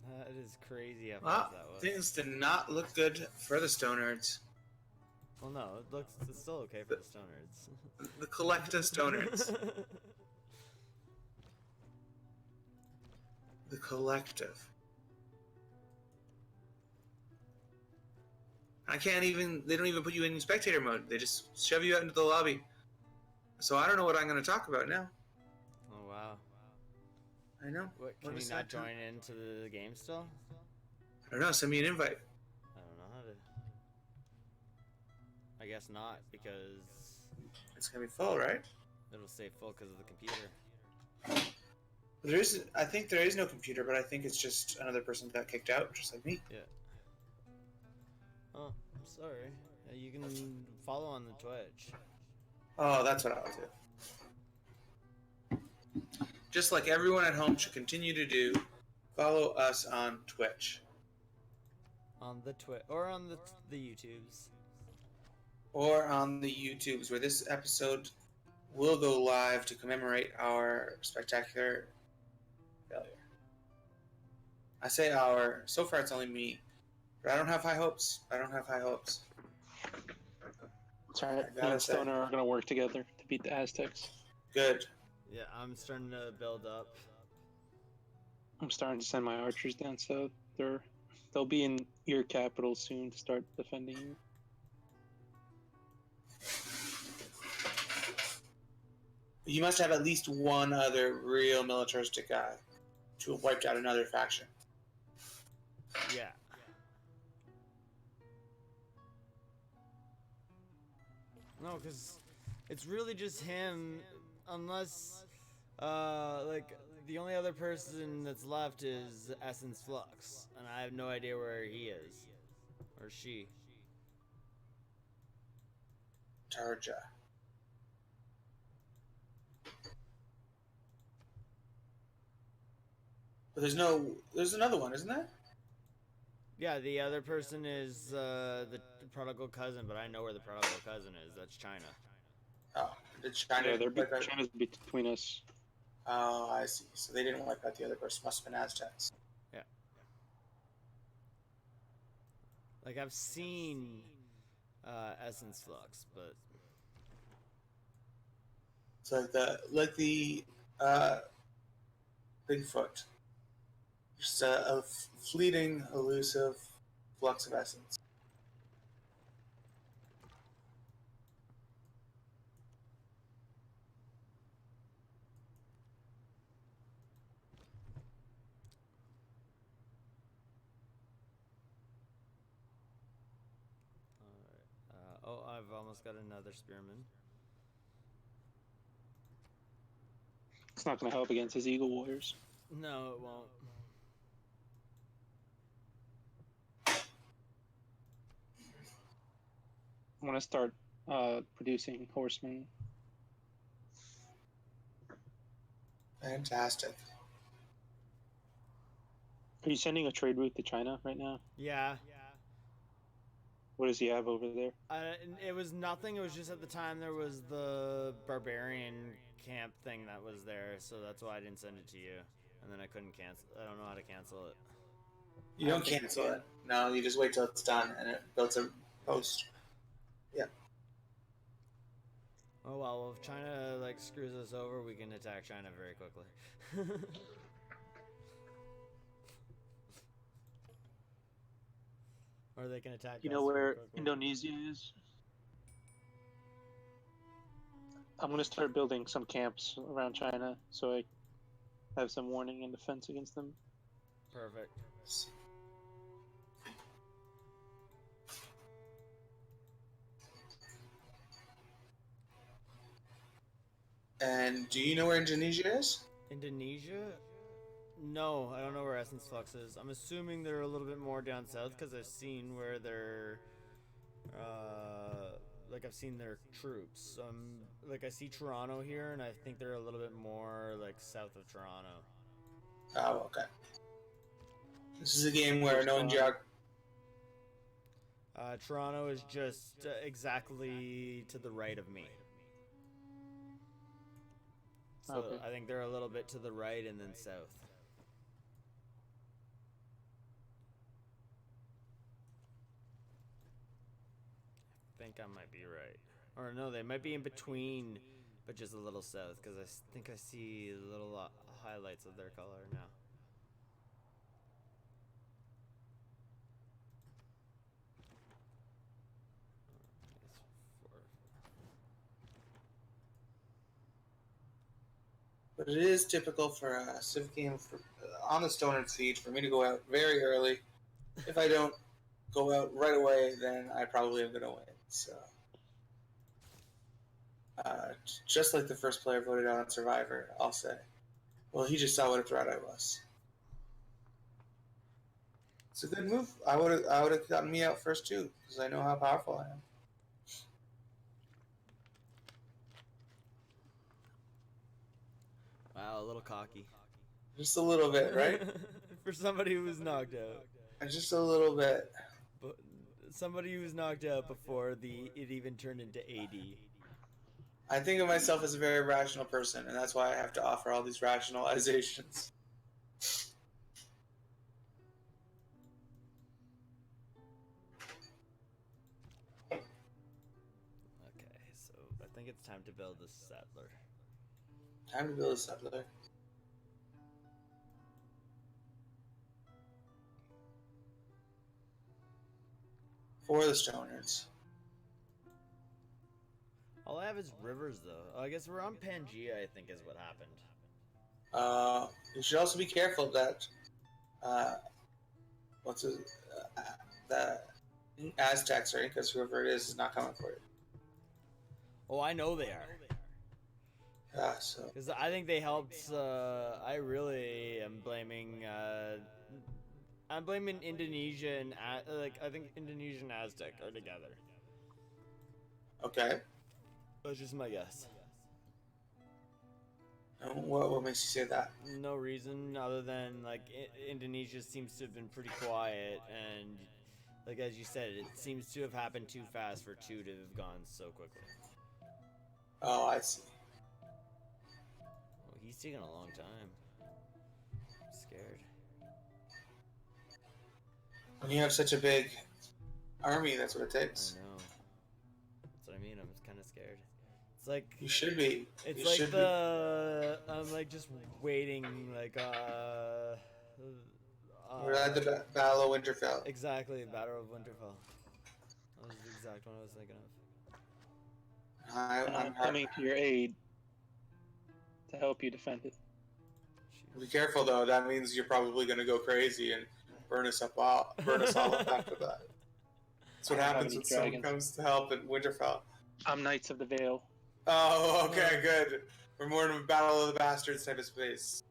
That is crazy how Well, fast that was. things did not look good for the Stonerds. Well, no, it's still okay for the Stonerds. The collective Stonerds. The collective. I can't even, they don't even put you in spectator mode. They just shove you out into the lobby. So I don't know what I'm going to talk about now. Oh wow. I know. What, What can is you not that time? join into the game still? I don't know. Send me an invite. I don't know how to. I guess not, because It's going to be full, right? it'll stay full because of the computer. There is, I think there is no computer, but I think it's just another person got kicked out, just like me. Yeah. Oh, I'm sorry. You can follow on the Twitch. Oh, that's what I'll do. Just like everyone at home should continue to do, follow us on Twitch. On the Twitch or on the YouTubes. or on the YouTubes, where this episode will go live to commemorate our spectacular failure. I say our. So far, it's only me, but I don't have high hopes. It's alright. I Me gotta and say. Stoner are gonna work together to beat the Aztecs. Good. Yeah, I'm starting to build up. I'm starting to send my archers down south. They'll be in your capital soon to start defending you. You must have at least one other real militaristic guy to have wiped out another faction. Yeah. No, because it's really just him, unless, like, the only other person that's left is Essence Flux, and I have no idea where he is. Or she. Tarja. But there's another one, isn't there? Yeah, the other person is the prodigal cousin, but I know where the prodigal cousin is. That's China. Oh, did China Yeah, wipe out? China's between us. Oh, I see. So they didn't wipe out the other person. Must have been Aztecs. Yeah. Like, I've seen Essence Flux, but It's like the Bigfoot. Just a fleeting, elusive flux of essence. oh, I've almost got another spearman. It's not gonna help against his Eagle Warriors. No, it won't. I'm gonna start producing horsemen. Fantastic. Are you sending a trade route to China right now? Yeah. What does he have over there? It was nothing. It was just at the time there was the barbarian camp thing that was there, so that's why I didn't send it to you. And then I couldn't cancel. I don't know how to cancel it. You don't cancel it. No, you just wait till it's done and it builds a post. Yeah. Oh well, if China like screws us over, we can attack China very quickly. Or they can attack. You know where Indonesia is? I'm gonna start building some camps around China so I have some warning and defense against them. Perfect. And do you know where Indonesia is? Indonesia? No, I don't know where Essence Flux is. I'm assuming they're a little bit more down south because I've seen where they're, like I've seen their troops. Like I see Toronto here, and I think they're a little bit more like south of Toronto. Oh, okay. This is a game where knowing geography. Toronto is just exactly to the right of me. So Okay. I think they're a little bit to the right and then south. I think I might be right. Or no, they might be in between, but just a little south, because I think I see little highlights of their color now. But it is typical for a Civ game on the Stoner Siege for me to go out very early. If I don't go out right away, then I probably am going to win. So, just like the first player voted out on Survivor, I'll say, well, he just saw what a threat I was. It's a good move. I would have gotten me out first too, because I know how powerful I am. Wow, a little cocky. Just a little bit, right? For somebody who was knocked out. Just a little bit. But Somebody who was knocked out before it even turned into AD. I think of myself as a very rational person, and that's why I have to offer all these rationalizations. Okay, so I think it's time to build a settler. Time to build a settler. For the Stonerds. All I have is rivers, though. I guess we're on Pangea, I think is what happened. You should also be careful that the Aztecs or Incas, whoever it is not coming for you. Oh, I know they are. So Because I think they helped, I really am blaming, I'm blaming Indonesia and, I think Indonesia and Aztec are together. okay. That's just my guess. What makes you say that? No reason other than, like, Indonesia seems to have been pretty quiet, and, like, as you said, it seems to have happened too fast for two to have gone so quickly. Oh, I see. Oh, he's taking a long time. I'm scared. When you have such a big army, that's what it takes. I know. That's what I mean. I'm just kind of scared. It's like You should be. it's You like should I'm like just waiting. Like We're at the Battle of Winterfell. exactly, Battle of Winterfell. That was the exact one I was thinking of. I'm coming to your aid to help you defend it. Be careful though. That means you're probably going to go crazy and burn us all up after that. That's what I don't have happens any when someone dragons. comes to help at Winterfell. I'm Knights of the Vale. Oh, okay, good. We're more in a Battle of the Bastards type of space.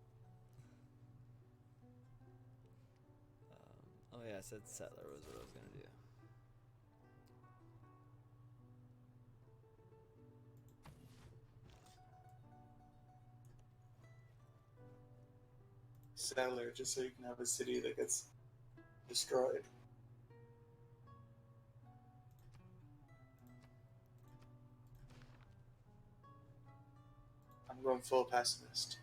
Oh yeah, I said settler was what I was gonna do. Settler, just so you can have a city that gets destroyed. I'm going full pessimist.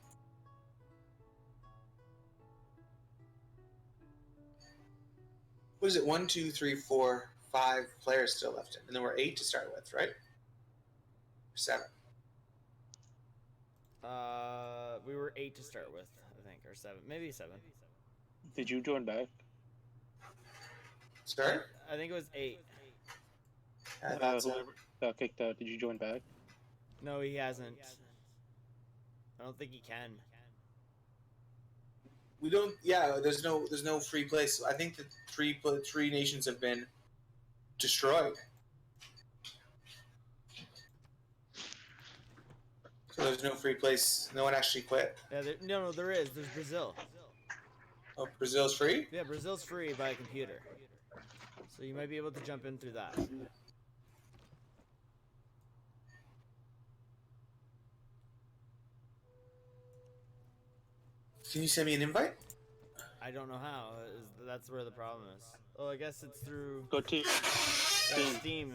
What is it? 1, 2, 3, 4, 5 players still left in, and there were 8 to start with, right? 7. We were 8 to start with, I think, or 7, maybe 7. Did you join back? Sorry? I think it was 8. I thought so. Whoever got kicked out, did you join back? No, he hasn't. I don't think he can. We don't. Yeah, there's no free place. I think the three nations have been destroyed. So there's no free place. No one actually quit. Yeah, no, there is. There's Brazil. Oh, Brazil's free? Yeah, Brazil's free by computer. So you might be able to jump in through that. Can you send me an invite? I don't know how. That's where the problem is. Oh, I guess it's through Go to Steam.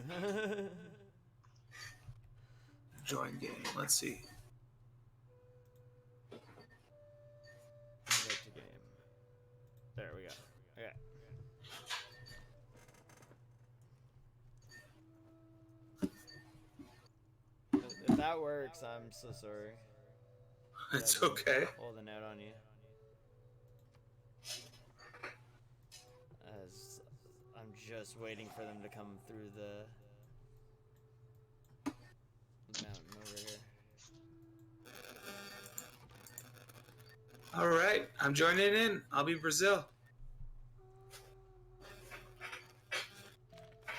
Join game. Let's see. Invite to game. There we go. Okay. If that works, I'm so sorry. It's I've been okay. Holding out on you. As I'm just waiting for them to come through the mountain over here. All right, I'm joining in. I'll be Brazil.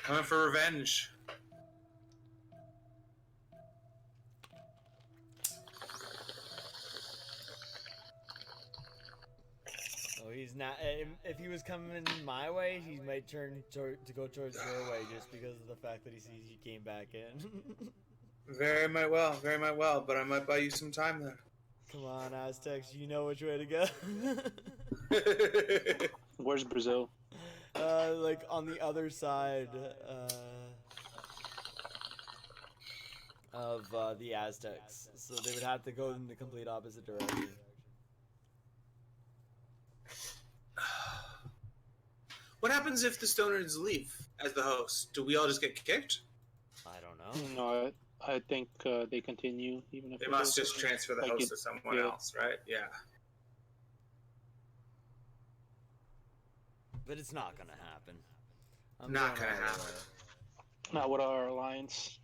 Coming for revenge. Oh, he's not. If he was coming my way, he might turn to go towards your way just because of the fact that he sees you came back in. Very might well, but I might buy you some time there. Come on, Aztecs, you know which way to go. Where's Brazil? like on the other side of the Aztecs, so they would have to go in the complete opposite direction. What happens if the Stonerds leave as the host? Do we all just get kicked? I don't know. No, I think they continue even if They it must goes- just transfer the like host it- to someone yeah. else, right? Yeah. But it's not gonna happen. Not going gonna all the happen. way. Not with our alliance.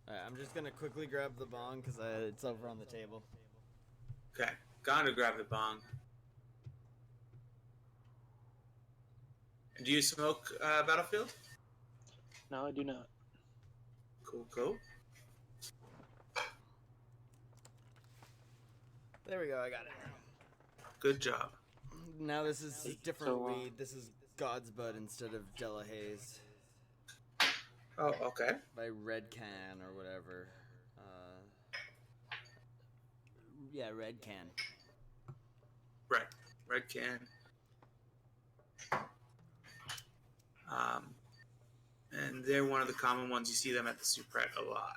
Alright, I'm just gonna quickly grab the bong because it's over on the table. Okay. Gone to grab the bong. Do you smoke Battlefield? No, I do not. Cool, cool. There we go. I got it. Good job. Now this is different So, weed. This is God's Bud instead of Della Haze Oh, okay. by Red Can or whatever. Yeah, Red Can. Right. Red can. And they're one of the common ones. You see them at the Supret a lot.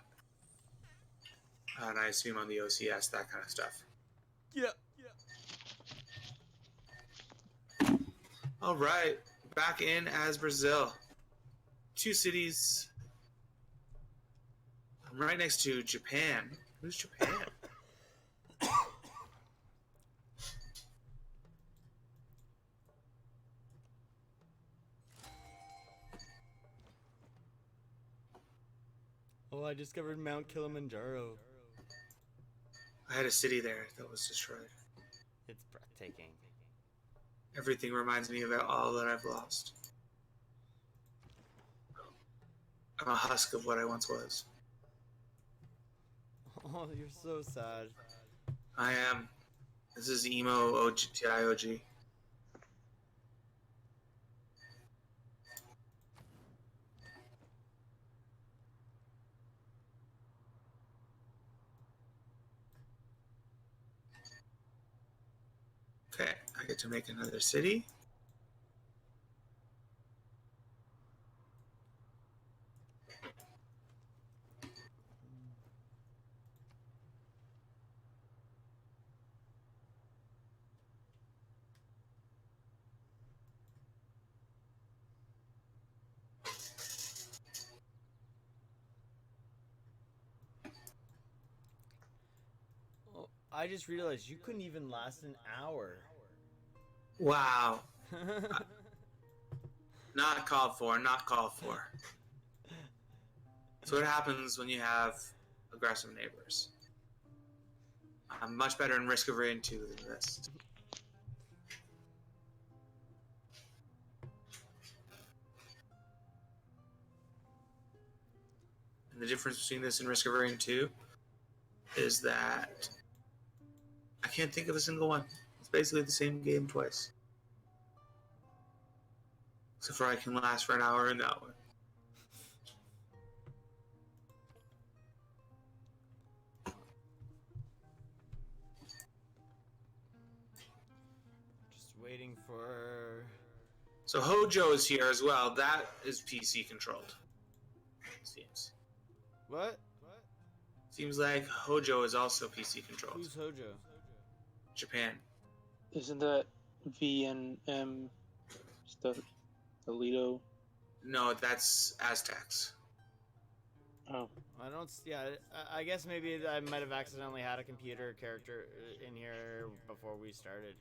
And I assume on the OCS, that kind of stuff. Yeah. All right. Back in as Brazil. 2 cities. I'm right next to Japan. Who's Japan? Oh, I discovered Mount Kilimanjaro. I had a city there that was destroyed. It's breathtaking. Everything reminds me of all that I've lost. I'm a husk of what I once was. Oh, you're so sad. I am. This is emo TIOG. Okay, I get to make another city. Oh, I just realized you couldn't even last an hour. Wow. Not called for, not called for. So what happens when you have aggressive neighbors? I'm much better in Risk of Rain 2 than this. And the difference between this and Risk of Rain 2 is that I can't think of a single one. It's basically the same game twice. Except for I can last for an hour in that one. Just waiting for. So Hojo is here as well. That is PC controlled. Seems. What? Seems like Hojo is also PC controlled. Who's Hojo? Japan. Isn't that VNM stuff? Alito? No, that's Aztecs. Oh, I don't. Yeah, I guess maybe I might have accidentally had a computer character in here before we started.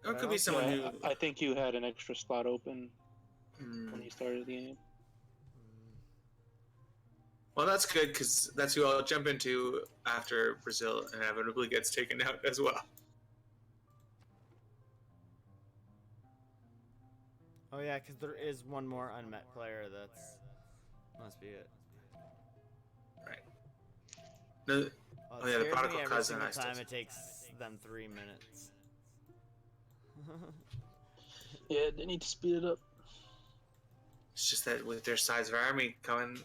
Or it could be someone yeah, who. I think you had an extra slot open Hmm. when you started the game. Well, that's good because that's who I'll jump into after Brazil inevitably gets taken out as well. Oh yeah, because there is one more unmet player. Must be it. Right. No, It Oh, yeah, the scares prodigal me every cousin, single I still time see. it takes them 3 minutes. Yeah, they need to speed it up. it's just that with their size of army coming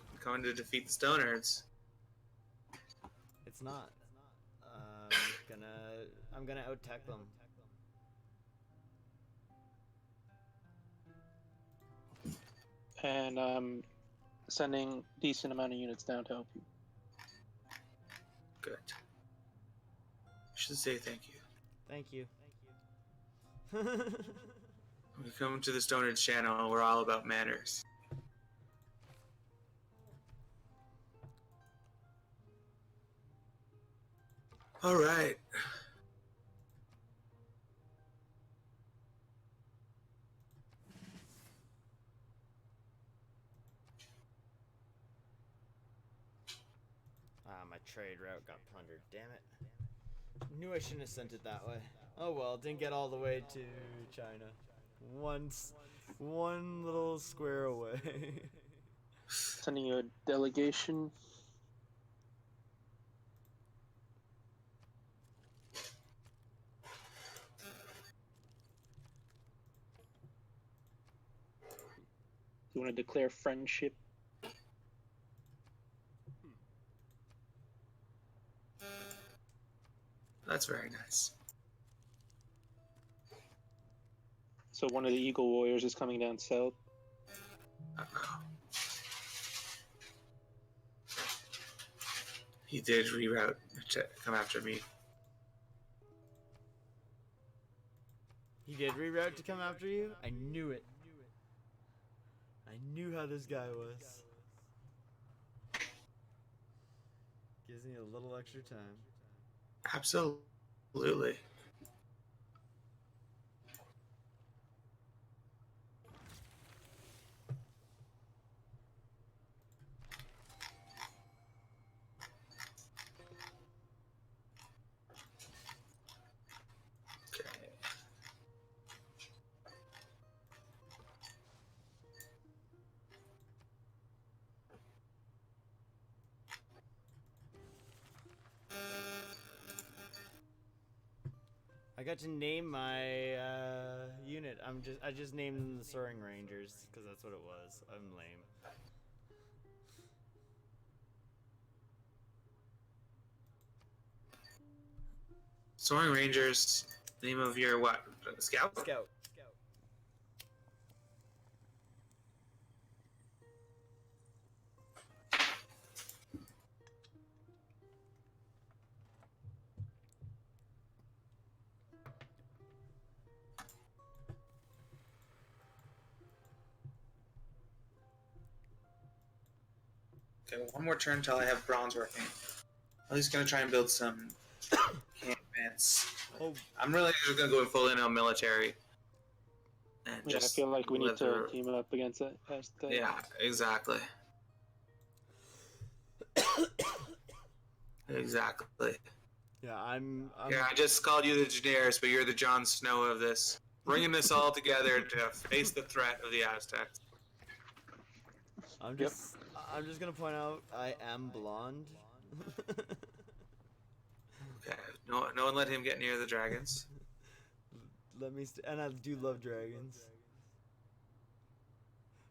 to defeat the Stonerds. It's not. out tech them. And I'm sending decent amount of units down to help you. Good. I should say thank you. Thank you. When we come to the Stonerds channel, we're all about manners. All right. My trade route got plundered. Damn it. Knew I shouldn't have sent it that way. Oh well, didn't get all the way to China. One little square away. Sending you a delegation. You want to declare friendship? That's very nice. So one of the Eagle Warriors is coming down south. Uh-oh. He did reroute to come after me. He did reroute to come after you? I knew it. I knew how this guy was. Gives me a little extra time. Absolutely. Okay. I got to name my unit. I just named them the Soaring Rangers because that's what it was. I'm lame. Soaring Rangers, name of your what? Scout? Scout. Okay, one more turn until I have bronze working. I'm just gonna try and build some campments. Oh, I'm really just gonna go full in on military. And Yeah, I just feel like we need let to the- team up against it. Yeah, exactly. Exactly. yeah. I'm Yeah, I just called you the Daenerys, but you're the Jon Snow of this. Bringing this all together to face the threat of the Aztecs. I'm just gonna point out I am blonde. Okay, no one let him get near the dragons. And I do love dragons.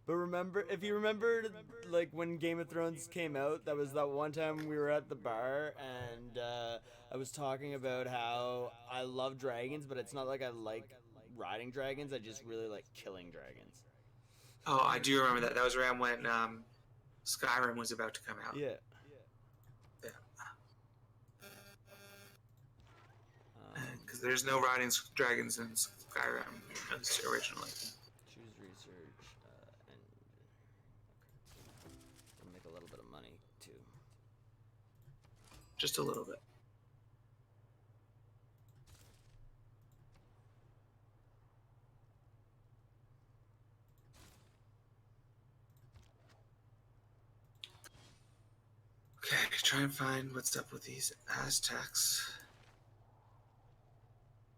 But remember, if you remember, like when Game of Thrones came out, that was that one time we were at the bar and I was talking about how I love dragons, but it's not like I like riding dragons. I just really like killing dragons. Oh, I do remember that. That was around when Skyrim was about to come out. Yeah. Yeah. Because there's no riding dragons in Skyrim, at least originally. Choose research and I'll make a little bit of money too. Just a little bit. Okay, try and find what's up with these Aztecs.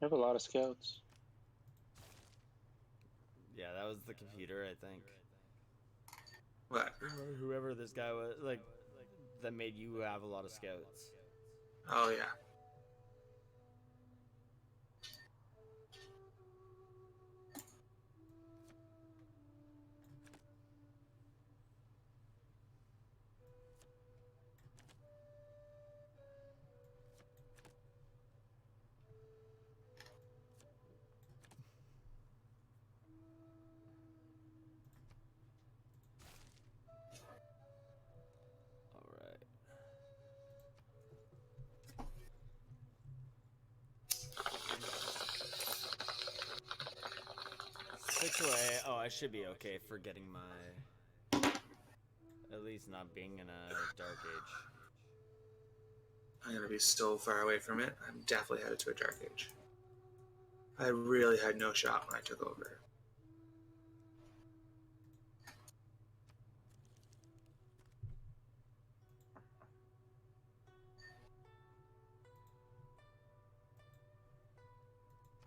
We have a lot of scouts. Yeah, that was the computer, I think. What? Whoever this guy was, like, that made you have a lot of scouts. Oh, yeah. Actually, I should be okay for getting my... At least not being in a Dark Age. I'm gonna be so far away from it. I'm definitely headed to a Dark Age. I really had no shot when I took over.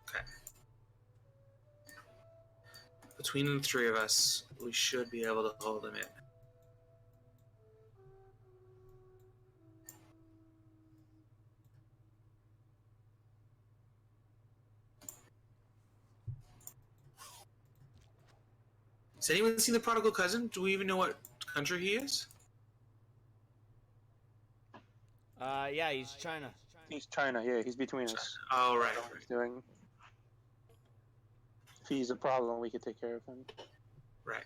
Okay. Between the three of us, we should be able to hold them in. Has anyone seen the prodigal cousin? Do we even know what country he is? Yeah, he's China. He's China. Yeah, he's between us. Oh, I right. don't know what he's doing. If he's a problem, we could take care of him. Right.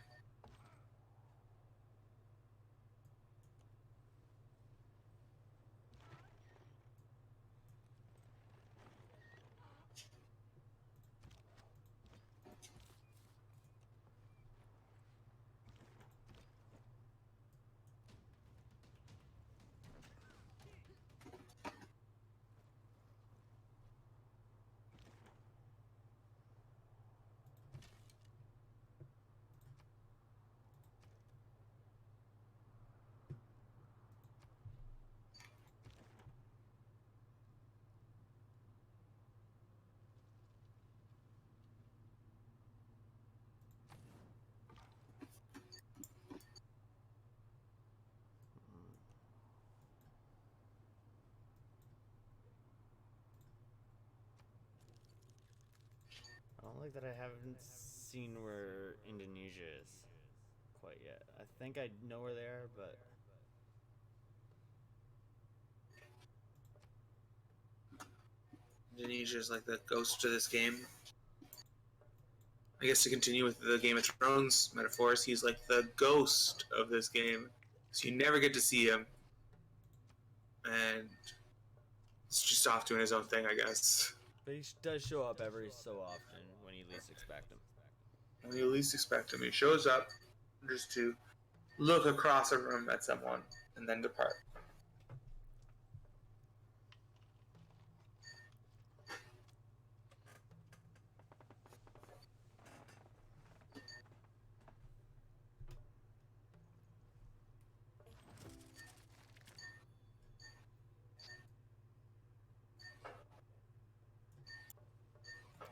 I don't like that I haven't seen where Indonesia is quite yet. I think I know where they are, but... Indonesia is like the ghost of this game. I guess to continue with the Game of Thrones metaphors, he's like the ghost of this game. So you never get to see him. And it's just off doing his own thing, I guess. But he does show up every so often when you least expect him. When you least expect him, he shows up just to look across a room at someone and then depart.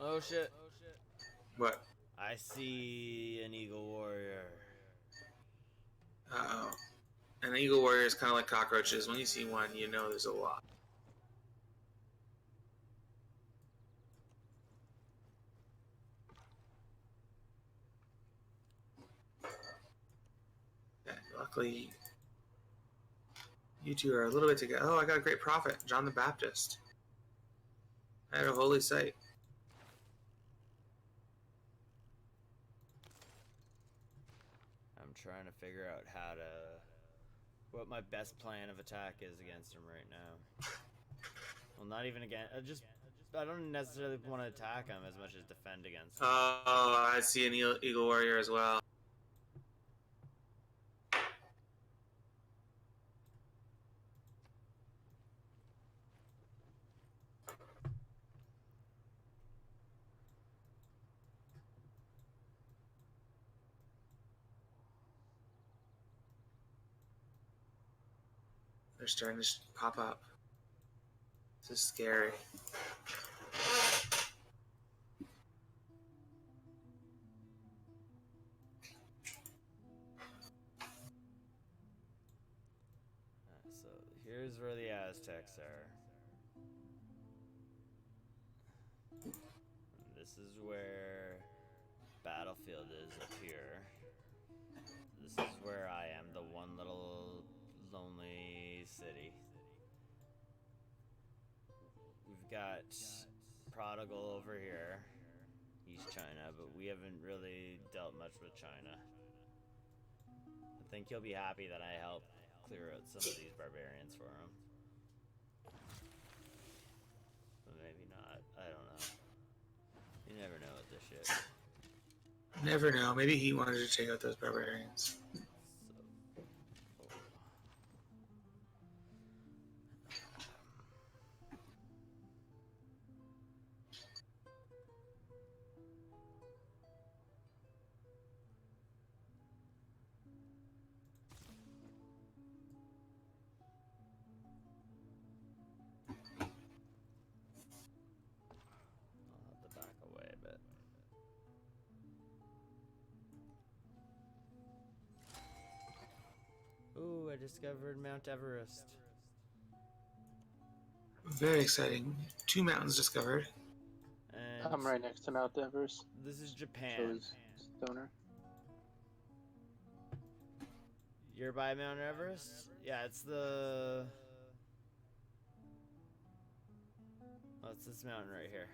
Oh shit. What? I see an Eagle Warrior. Uh-oh. An Eagle Warrior is kind of like cockroaches. When you see one, you know there's a lot. Okay, luckily, you two are a little bit together. Oh, I got a great prophet, John the Baptist. I had a holy site. I'm trying to figure out what my best plan of attack is against him right now. Well, not even again. I don't necessarily want to attack him as much as defend against him. Oh, I see an Eagle Warrior as well. They're starting to pop up. This is scary. So here's where the Aztecs are. And this is where battlefield is up here. This is where I am, the one little lonely city. We've got Prodigal over here. He's China, but we haven't really dealt much with China. I think he'll be happy that I help clear out some of these barbarians for him. But maybe not. I don't know. You never know with this shit. Never know. Maybe he wanted to take out those barbarians. I'll have to back away a bit. Ooh, I discovered Mount Everest. Very exciting. 2 mountains discovered. And I'm right next to Mount Everest. this is Japan. Shows Stoner. You're by Mount Everest? Yeah, it's the... Oh, it's this mountain right here.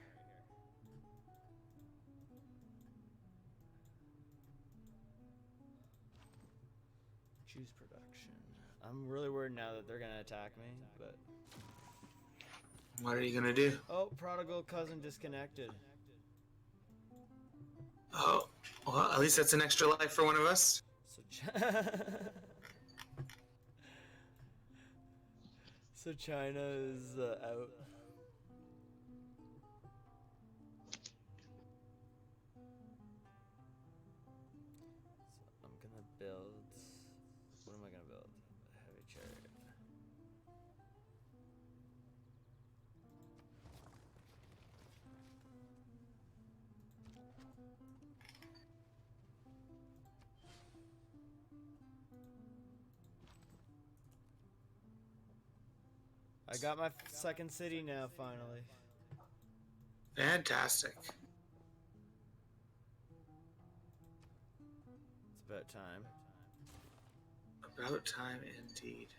Juice production. I'm really worried now that they're gonna attack me, but... What are you gonna do? Oh, prodigal cousin disconnected. Oh, well, at least that's an extra life for one of us. So China is out. So I'm gonna build. What am I gonna build? A heavy chariot. I got my second city now, finally. Fantastic. It's about time. About time indeed.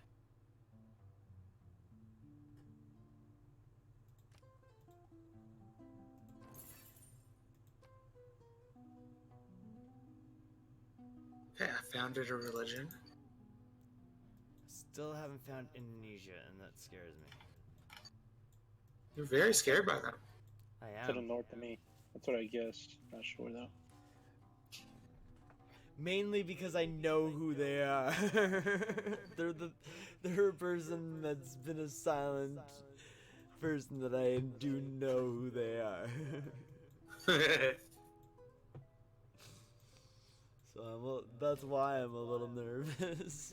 Okay, I founded a religion. Still haven't found Indonesia, and that scares me. You're very scared by them. I To the am. north of me. That's what I guessed. Not sure though. Mainly because I know who they are. They're a person that's been a silent person that I do know who they are. So that's why I'm a little nervous.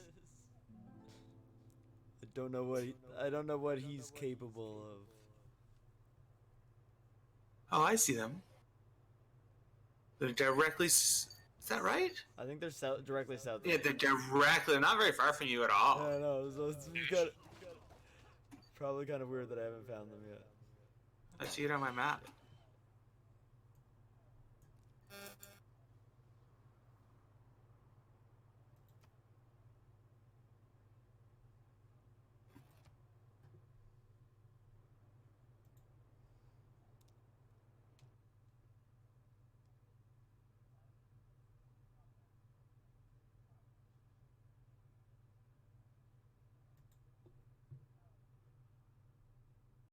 I don't know what he's capable of. Oh, I see them. They're directly. Is that right? I think they're directly south of Yeah, me. they're directly. They're not very far from you at all. I don't know, so it's probably kind of weird that I haven't found them yet. I see it on my map.